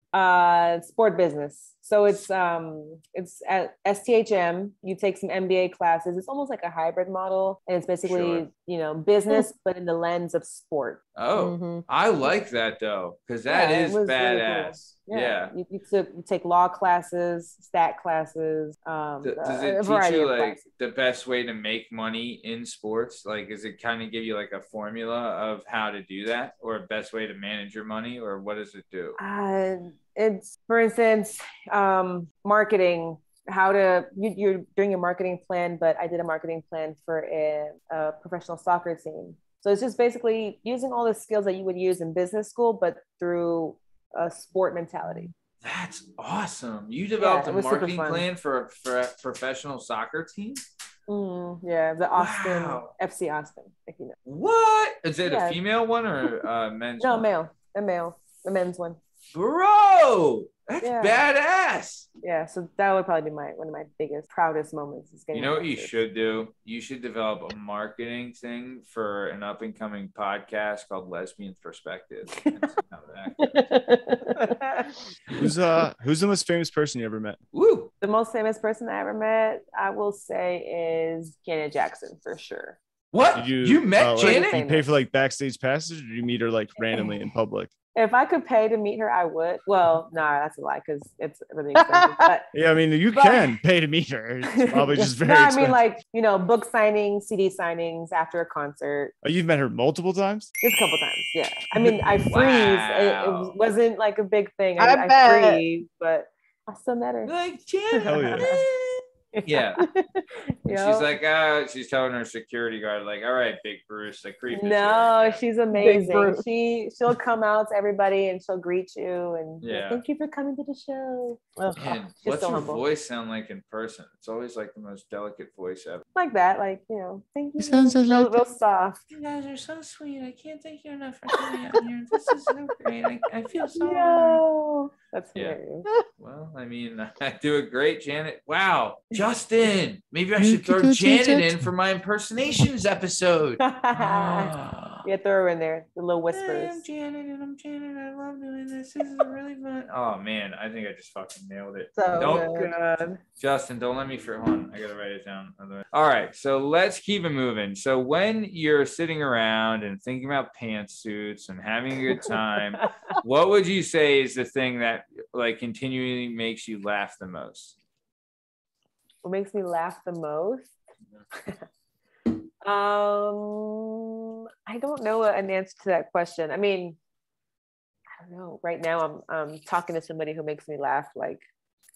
Sport business. So it's at STHM. You take some MBA classes. It's almost like a hybrid model, and it's basically business, but in the lens of sport. Oh, I like that though, because that is badass. Really cool. You take law classes, stat classes. Does it teach you like the best way to make money in sports? Like, does it kind of give you like a formula of how to do that, or a best way to manage your money, or what does it do? It's, for instance, marketing. You're doing a marketing plan, but I did a marketing plan for a professional soccer team. So it's just basically using all the skills that you would use in business school, but through a sport mentality. That's awesome. You developed a marketing plan for a professional soccer team? Yeah, the Austin, FC Austin, if you know. What? Is it a female one or a men's one? No, the men's one. Bro, that's badass. Yeah, so that would probably be one of my biggest, proudest moments. Is getting what you should do? You should develop a marketing thing for an up and coming podcast called Lesbian Perspective. Who's the most famous person you ever met? Woo! The most famous person I ever met, I will say, is Janet Jackson for sure. What? You met Janet? Did you pay for like backstage passes, or did you meet her like randomly in public? If I could pay to meet her, I would. Well, no, that's a lie because it's really expensive. But yeah, I mean, you can pay to meet her. It's probably just very expensive. I mean, like, book signings, CD signings after a concert. Oh, you've met her multiple times? Just a couple times, yeah. I mean, I freeze. It wasn't like a big thing. I freeze, but I still met her. Like, Janet. Hell yeah. Yeah. She's like, she's telling her security guard, like, all right, Big Bruce, like, creep. No, she's amazing. She'll come out to everybody and she'll greet you and thank you for coming to the show. Man, what's your voice sound like in person? It's always like the most delicate voice ever. Like that, like, thank you. It sounds real soft. You guys are so sweet. I can't thank you enough for coming out here. This is so great. I feel so honored. That's hilarious. Well, I mean, I do a great Janet. Wow. Justin, maybe I should throw Janet in for my impersonations episode. Yeah, throw her in there. The little whispers. I'm Janet and I'm Janet. I love doing this. This is really fun. Oh man, I think I just fucking nailed it. So good. Justin, don't let me hold on. I gotta write it down. All right, so let's keep it moving. So when you're sitting around and thinking about pantsuits and having a good time, what would you say is the thing that like continually makes you laugh the most? What makes me laugh the most? I don't know an answer to that question. I mean, I don't know. Right now, I'm talking to somebody who makes me laugh like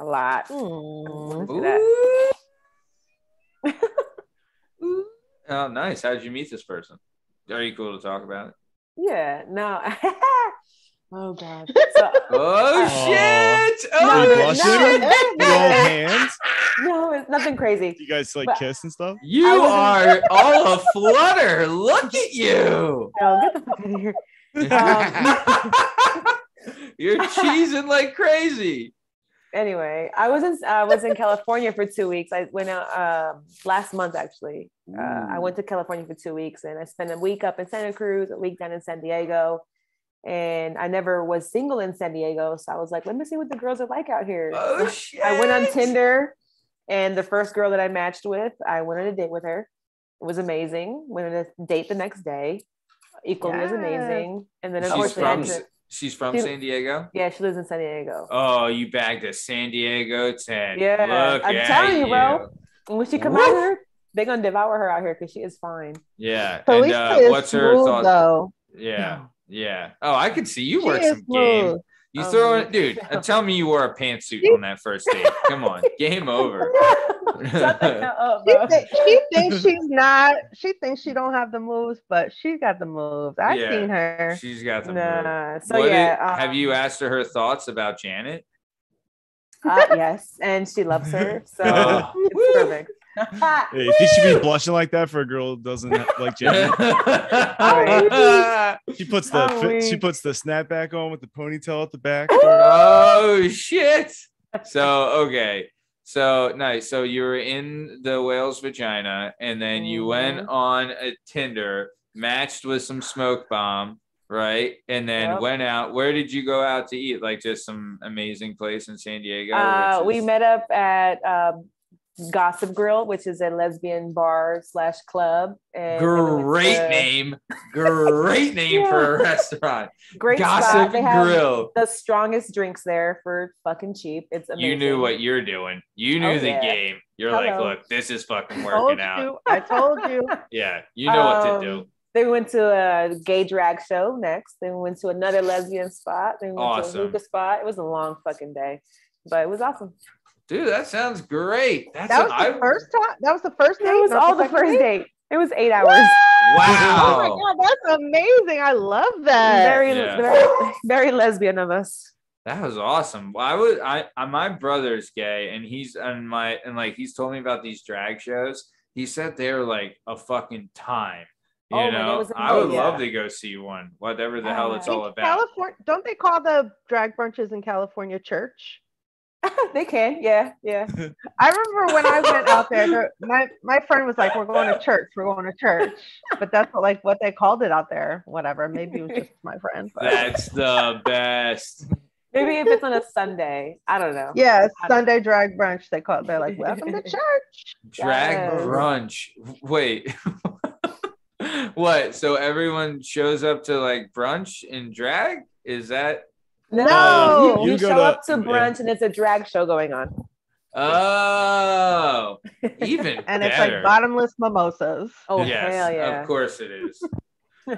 a lot. Oh, nice. How did you meet this person? Are you cool to talk about it? Yeah. No. Oh God. Shit! Hands? No, it's nothing crazy. You guys like kiss and stuff? You are all aflutter. Look at you. No, get the fuck out of here. You're cheesing like crazy. Anyway, I was in California for 2 weeks. I went out last month actually. I went to California for 2 weeks and I spent a week up in Santa Cruz, a week down in San Diego. And I never was single in San Diego. So I was like, let me see what the girls are like out here. Oh, shit. I went on Tinder and the first girl that I matched with, I went on a date with her. It was amazing. Went on a date the next day. Equally as amazing. And then she's from San Diego? Yeah, she lives in San Diego. Oh, you bagged a San Diego 10. Yeah, I'm telling you, bro. And when she come out here, they're going to devour her out here because she is fine. Yeah. And what's her thought? Though. Yeah. Yeah. Oh, I could see you work some game. You throw it, dude. Tell me you wore a pantsuit on that first date. Come on, game over. She thinks she's not. She thinks she don't have the moves, but she got the moves. I've seen her. She's got the moves. So have you asked her thoughts about Janet? Yes, and she loves her. So it's perfect. Hey, you think she'd be blushing like that for a girl who doesn't like Jana? She puts the snapback on with the ponytail at the back. Oh shit! So okay, so nice. So you were in the whale's vagina, and then you went on a Tinder, matched with some smoke bomb, right? And then went out. Where did you go out to eat? Like just some amazing place in San Diego? We met up at Gossip Grill, which is a lesbian bar / club. And great name for a restaurant. Great Gossip spot. They have Grill. the strongest drinks there for fucking cheap. It's amazing. You knew what you're doing. You knew the game. You're like, look, this is fucking working out. I told you. Yeah, you know what to do. They went to a gay drag show next. They went to another lesbian spot. They went to a hookah spot. It was a long fucking day, but it was awesome. Dude, that sounds great. That was the first time. That was the first date. It was all the first date. It was 8 hours. Wow. Oh my god, that's amazing. I love that. Very, very lesbian of us. That was awesome. Well, my brother's gay, and he's he's told me about these drag shows. He said they're like a fucking time. You know, I would love to go see one, whatever the hell it's all about. California, don't they call the drag brunches in California church? They can, yeah. I remember when I went out there, my friend was like, we're going to church. But that's what they called it out there. Whatever. Maybe it was just my friend. But. That's the best. Maybe if it's on a Sunday. I don't know. Yeah, Sunday drag brunch. They call it. They're like, welcome to church. Drag brunch. Wait. What? So everyone shows up to like brunch in drag? Is that? No, you show up to brunch and it's a drag show going on. Oh, even and better. It's like bottomless mimosas. Oh, yes, hell yeah. Of course it is.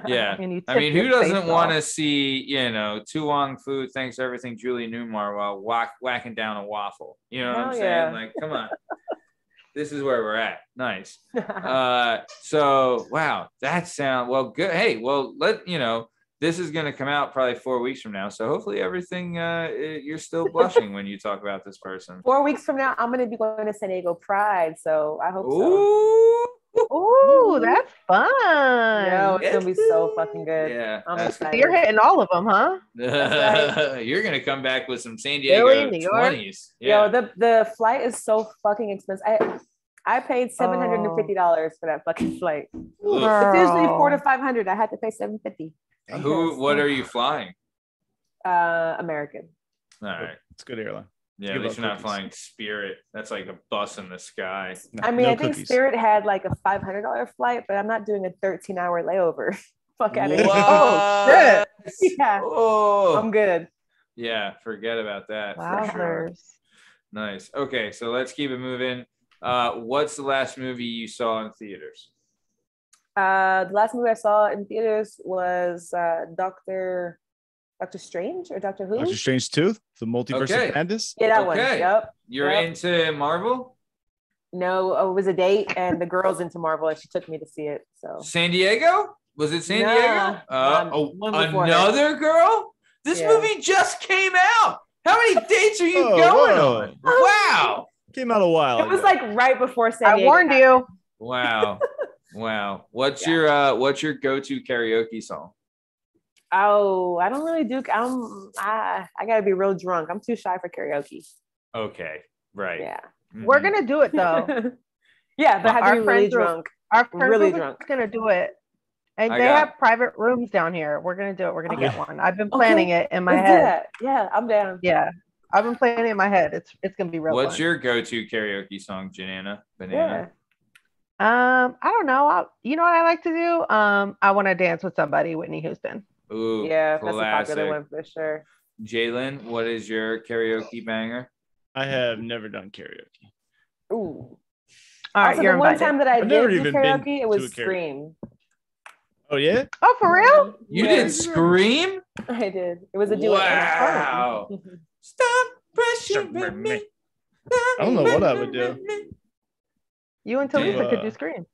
Yeah. I mean, who doesn't want to see, Tu Wong Fu, thanks for everything, Julie Newmar, while whacking down a waffle? You know what I'm saying? Like, come on. This is where we're at. Nice. So, wow, that sounds good. Hey, well, this is going to come out probably 4 weeks from now. So hopefully everything, you're still blushing when you talk about this person. 4 weeks from now, I'm going to be going to San Diego Pride. So I hope so. Ooh, that's fun. Yeah, it's going to be so fucking good. Yeah. I'm excited. You're hitting all of them, huh? Right. You're going to come back with some San Diego 20s. Yeah. Yo, the flight is so fucking expensive. I paid $750 for that fucking flight. It's usually $400 to $500. I had to pay $750. What are you flying? American. All right. It's a good airline. Yeah, at least you're not flying Spirit. That's like a bus in the sky. I think Spirit had like a $500 flight, but I'm not doing a 13-hour layover. Fuck out of here. Oh, shit. Yeah. Oh. I'm good. Yeah, forget about that. Wow. For sure. Nice. Okay, so let's keep it moving. What's the last movie you saw in theaters? The last movie I saw in theaters was Doctor Strange or Doctor Who? Doctor Strange 2, the Multiverse of Madness. Yeah, that one. Yep. You're into Marvel? No, it was a date, and the girl's into Marvel, and she took me to see it. So San Diego? Was it San Diego? Another girl? This movie just came out. How many dates are you going on? Wow. Came out a while ago. It was like right before San Diego. I warned you. Wow. Wow. What's your go-to karaoke song? Oh, I don't really do. I gotta be real drunk. I'm too shy for karaoke. Okay. Right. Yeah. Mm-hmm. We're gonna do it though. Yeah, but I have to be really drunk. Our friends really drunk. Gonna do it. And they have private rooms down here. We're gonna do it. We're gonna get one. I've been planning it in my head. Yeah, I'm down. Yeah. I've been planning it in my head. It's gonna be real. What's fun. your go-to karaoke song, Banana? Yeah. I don't know. You know what I like to do? I Want to Dance with Somebody, Whitney Houston. Ooh, yeah, classic. That's a popular one for sure. Jalen, what is your karaoke banger? I have never done karaoke. Ooh. All right, also, the one time that I did do karaoke, it was Scream. Oh, yeah? Oh, for real? You did Scream? I did. It was a duet. Wow. Stop pressuring me. I don't know what I would do. You and Talisa could do Scream.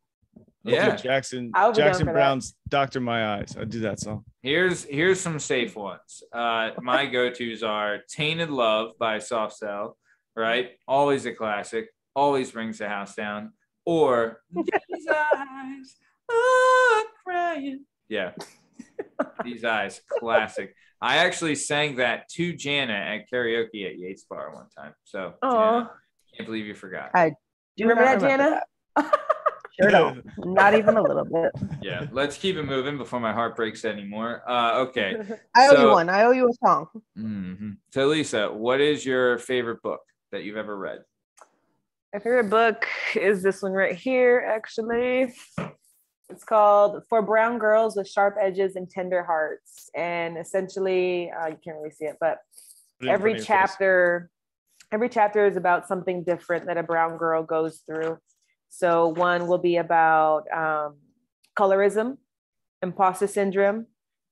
Yeah. Jackson Brown's Dr. My Eyes. I'd do that song. Here's some safe ones. My go-tos are Tainted Love by Soft Cell, right? Always a classic. Always brings the house down. or these eyes are crying. Yeah. These eyes, classic. I actually sang that to Jana at karaoke at Yates Bar one time. So, Jana, can't believe you forgot. I do remember that, Jana? Sure don't. Not even a little bit. Yeah, let's keep it moving before my heart breaks anymore. Okay. I owe you one. I owe you a song. Mm-hmm. So, Lisa, what is your favorite book that you've ever read? My favorite book is this one right here, actually. It's called For Brown Girls with Sharp Edges and Tender Hearts. And essentially, you can't really see it, but every chapter is about something different that a brown girl goes through. So one will be about colorism, imposter syndrome,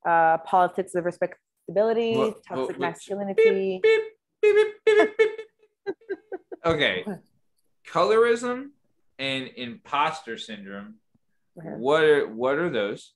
politics of respectability, toxic masculinity. Beep, beep, beep, beep, beep, beep. Okay. Colorism and imposter syndrome. What are those?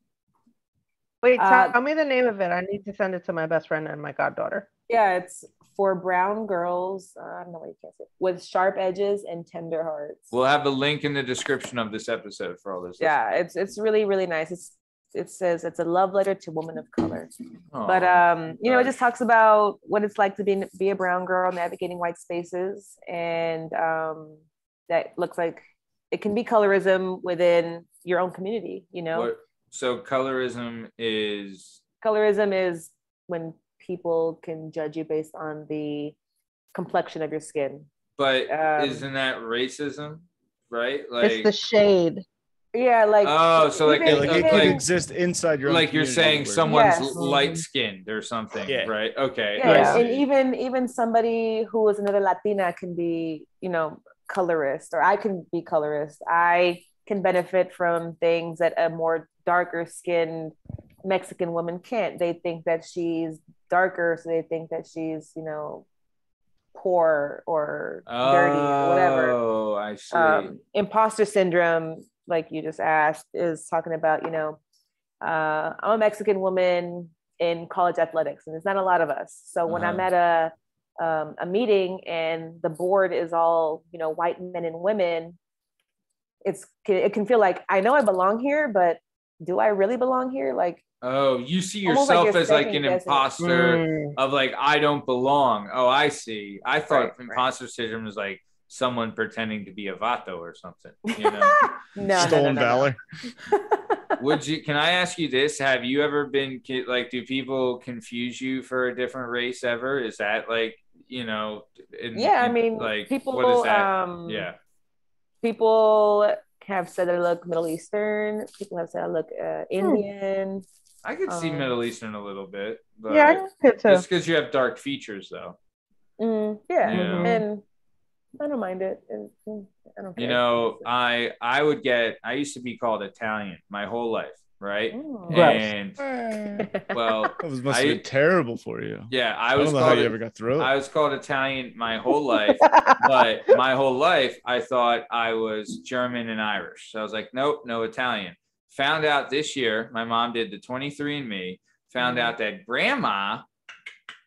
Wait, tell me the name of it. I need to send it to my best friend and my goddaughter. Yeah, it's For Brown Girls. I don't know what you can't say. With Sharp Edges and Tender Hearts. We'll have the link in the description of this episode for all this. Yeah, it's really, really nice. It says it's a love letter to women of color. But it just talks about what it's like to be a brown girl navigating white spaces, and that looks like it can be colorism within your own community, So colorism is when people can judge you based on the complexion of your skin. But isn't that racism, right? Like it's the shade. Yeah, like so like it can exist inside your own like you're saying someone's light skinned or something, right? Okay. Yeah, and even somebody who is another Latina can be, colorist, or I can be colorist. I can benefit from things that a more darker skinned Mexican woman can't. They think that she's darker, so they think that she's, poor or dirty or whatever. Oh, I see. Imposter syndrome, like you just asked, is talking about, I'm a Mexican woman in college athletics, and there's not a lot of us. So when I'm at a meeting and the board is all, white men and women, it can feel like, I know I belong here, but do I really belong here? Like, oh, you see yourself as like an imposter of like, I don't belong. Oh, I see. I thought imposter syndrome was like someone pretending to be a vato or something, Stolen valor. Can I ask you this? Have you ever been like, do people confuse you for a different race ever? Is that like, like, people, what is that? People have said I look Middle Eastern. People have said I look Indian. I could see Middle Eastern a little bit. But I could too. Just because you have dark features, though. And I don't mind it. I don't care. I used to be called Italian my whole life, right? And well, that must have been terrible for you. Yeah, I don't know how you ever got through it. I was called Italian my whole life, but my whole life I thought I was German and Irish. So I was like, nope, no Italian. Found out this year, my mom did the 23andMe, found out that grandma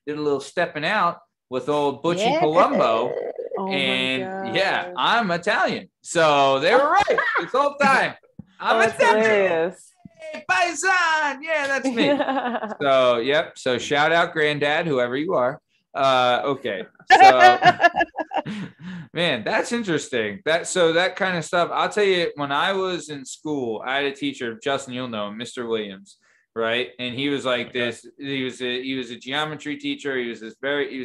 did a little stepping out with old Butchie Palumbo. And I'm Italian. So they were right this whole time. I'm Italian. Hey, Paisan. Yeah, that's me. So, yep. So shout out granddad, whoever you are. Okay. So, man, that's interesting. That kind of stuff. I'll tell you, when I was in school, I had a teacher, Justin, you'll know him, Mr. Williams, right? And he was like this. He was a geometry teacher. He was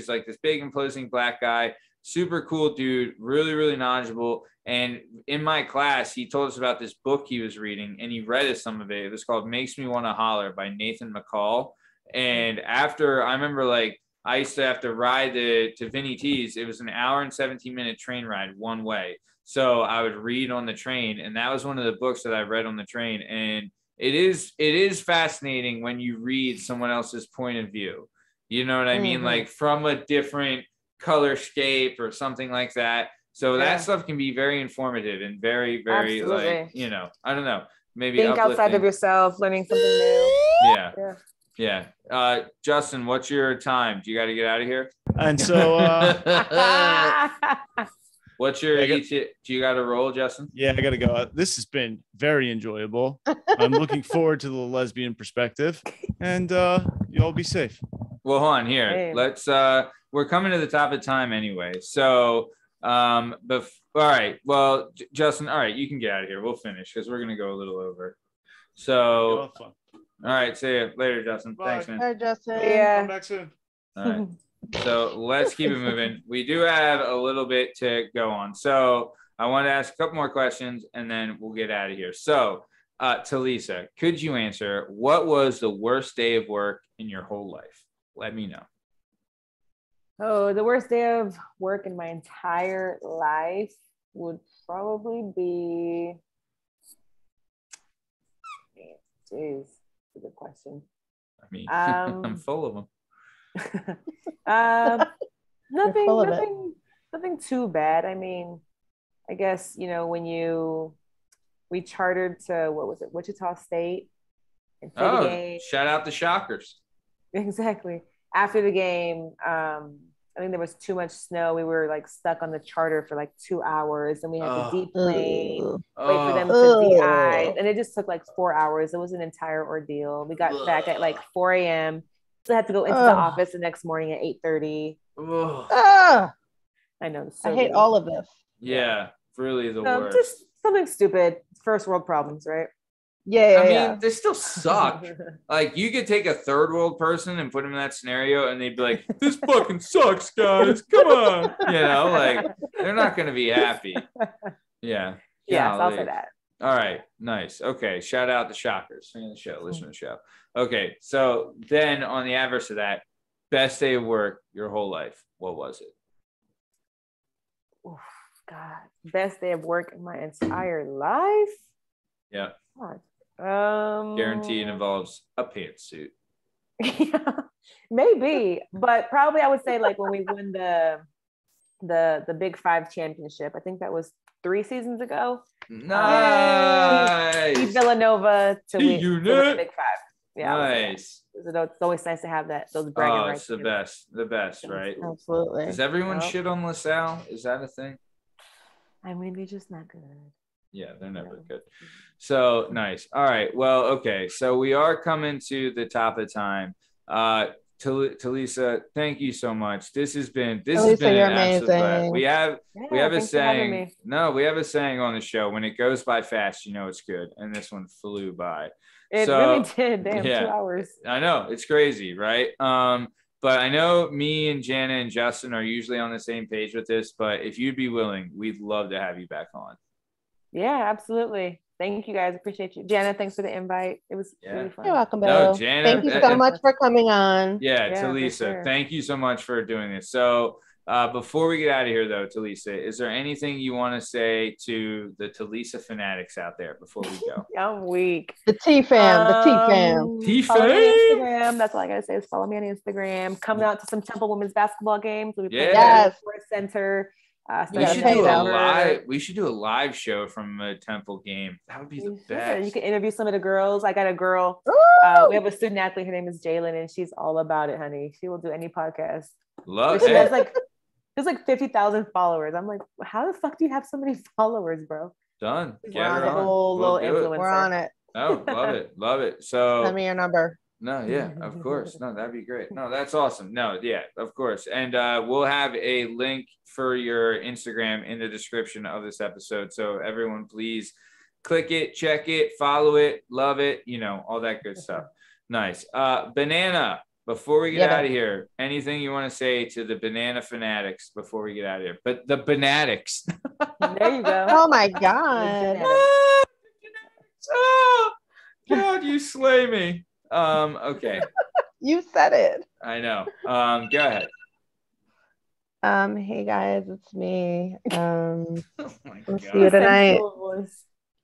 like this big imposing black guy, super cool dude, really, really knowledgeable. And in my class, he told us about this book he was reading, and he read us some of it. It was called "Makes Me Want to Holler" by Nathan McCall. And after, I remember, like, I used to have to ride to Vinny T's. It was an hour and 17-minute train ride one way. So I would read on the train, and that was one of the books that I read on the train. And it is fascinating when you read someone else's point of view. You know what I mean? Like from a different colorscape or something like that. So that stuff can be very informative and very, very like, I don't know, maybe think outside of yourself, learning something new. Yeah. Justin, what's your time? Do you got to get out of here? And so What's your do you got to roll, Justin? Yeah, I got to go. This has been very enjoyable. I'm looking forward to the lesbian perspective, and you all be safe. Well, hold on here. Hey. Let's we're coming to the top of time anyway. So all right. Well, Justin, all right, you can get out of here. We'll finish because we're gonna go a little over. So all right, see you later, Justin. Bye. Thanks, man. Bye, Justin. Yeah. Come back soon. All right. So let's keep it moving. We do have a little bit to go on. So I want to ask a couple more questions and then we'll get out of here. So Talisa, could you answer what was the worst day of work in your whole life? Let me know. Oh, the worst day of work in my entire life would probably be. Jeez, that's a good question. I mean, I'm full of them. Nothing too bad. I mean, I guess, when we chartered to, what was it, Wichita State. Shout out the Shockers. Exactly. After the game, I think there was too much snow. We were like stuck on the charter for like 2 hours, and we had to deplane, wait for them to de-ice, and it just took like 4 hours. It was an entire ordeal. We got back at like 4 a.m. So I had to go into the office the next morning at 8:30. I know. I hate all of this. Yeah, really the worst. Just something stupid. First world problems, right? Yeah. I mean, they still suck. Like, you could take a third world person and put them in that scenario, and they'd be like, "This fucking sucks, guys. Come on." Like they're not going to be happy. Yeah. Yes, I'll say that. All right, nice. Okay, shout out the Shockers. Fan of the show, listen to the show. Okay, so then on the adverse of that, best day of work your whole life. What was it? Oh, God, best day of work in my entire life. Yeah. God. Guaranteed involves a pantsuit. Yeah, maybe, but probably I would say like when we won the Big Five championship. I think that was 3 seasons ago. Nice. Villanova to win the Big Five. Yeah, nice. It's always nice to have those bragging rights. It's the best, right? Absolutely. Does everyone shit on LaSalle? Is that a thing? I mean, they're just not good. Yeah, they're never good. So nice. All right. Well, okay. So we are coming to the top of time. Talisa, thank you so much. This has been an absolute blast. We have a saying. No, we have a saying on the show. When it goes by fast, it's good. And this one flew by. It really did. Damn, 2 hours. I know, it's crazy, right? But I know me and Jana and Justin are usually on the same page with this. But if you'd be willing, we'd love to have you back on. Yeah, absolutely. Thank you guys. Appreciate you. Jana, thanks for the invite. It was really fun. You're welcome, Bill. No, Jana, thank you so much for coming on. Yeah, Talisa, thank you so much for doing this. So before we get out of here, though, Talisa, is there anything you want to say to the Talisa fanatics out there before we go? I'm weak. The T-fam. Instagram. That's all I got to say is follow me on Instagram. Coming out to some Temple women's basketball games. We'll be playing at the Sports Center. We should do a live show from a Temple game. That would be the best. You can interview some of the girls. I got a girl. We have a student athlete. Her name is Jalen, and she's all about it, honey. She will do any podcast. Love it. There's like 50,000 followers. I'm like, how the fuck do you have so many followers, bro? Done. We're on a whole little influencer. We're on it. Oh, love it. So send me your number. No, yeah, of course. No, that'd be great. No, that's awesome. No, yeah, of course. And we'll have a link for your Instagram in the description of this episode. So everyone, please click it, check it, follow it, love it, all that good stuff. Nice. Banana, before we get out of here, anything you want to say to the banana fanatics before we get out of here? But the banatics. There you go. Oh my God. Oh, God, you slay me. Okay. You said it. I know. Go ahead. Hey guys, it's me. Oh we'll see you tonight.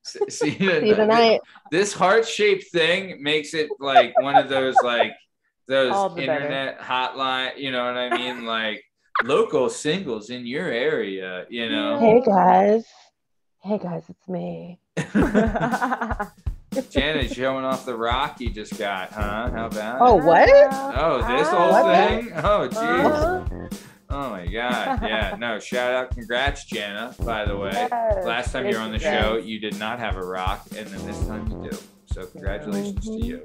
See you tonight. This heart-shaped thing makes it like one of those those internet hotline, you know what I mean? Like local singles in your area, Hey guys, it's me. Janet showing off the rock you just got, huh? How about it? Oh, what? Oh, this whole thing? Oh, jeez. Oh my God. Yeah. No, shout out. Congrats, Jana, by the way. Yes, last time you were on the show, you did not have a rock, and then this time you do. So congratulations to you.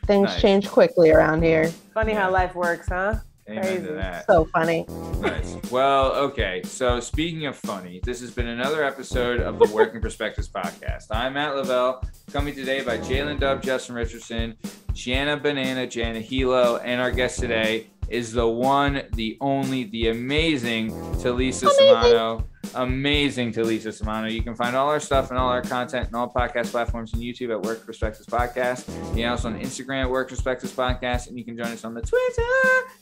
Things change quickly around here. Funny how life works, huh? Amen Crazy. to that. So funny. Nice. Well, okay. So speaking of funny, this has been another episode of the Working Perspectives podcast. I'm Matt Lavelle, coming today by jdub, Justin Richardson, Jana Hehlo, and our guest today is the one, the only, the amazing Talisa Samano. Amazing Talisa Samano. You can find all our stuff and all our content and all podcast platforms and YouTube at Work Perspectives Podcast. You can also on Instagram at Work Perspectives Podcast, and you can join us on the Twitter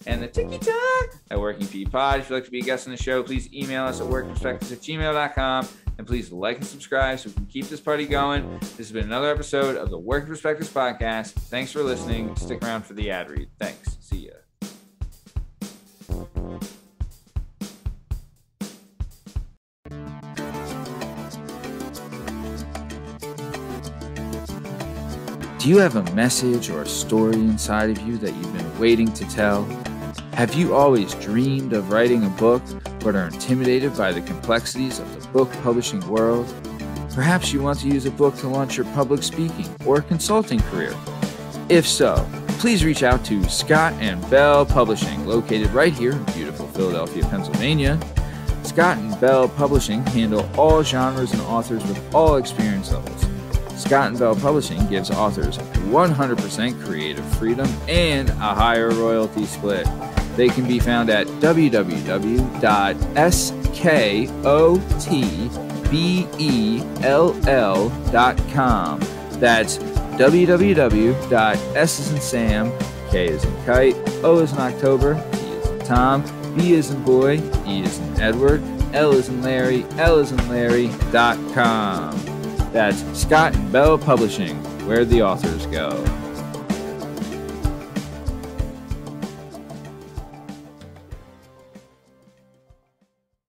and the TikTok at Working P Pod. If you'd like to be a guest on the show, please email us at workperspectives@gmail.com. And please like and subscribe so we can keep this party going. This has been another episode of the Working Perspectives Podcast. Thanks for listening. Stick around for the ad read. Thanks. See ya. Do you have a message or a story inside of you that you've been waiting to tell? Have you always dreamed of writing a book but are intimidated by the complexities of the book publishing world? Perhaps you want to use a book to launch your public speaking or consulting career. If so, please reach out to Scott and Bell Publishing, located right here in beautiful Philadelphia, Pennsylvania. Scott and Bell Publishing handle all genres and authors with all experience levels. Scott and Bell Publishing gives authors 100% creative freedom and a higher royalty split. They can be found at www.skotbell.com. That's www.s as in Sam, K as in Kite, O as in October, T as in Tom, B as in Boy, E as in Edward, L as in Larry, L as in Larry.com. That's Scott and Bell Publishing, where the authors go.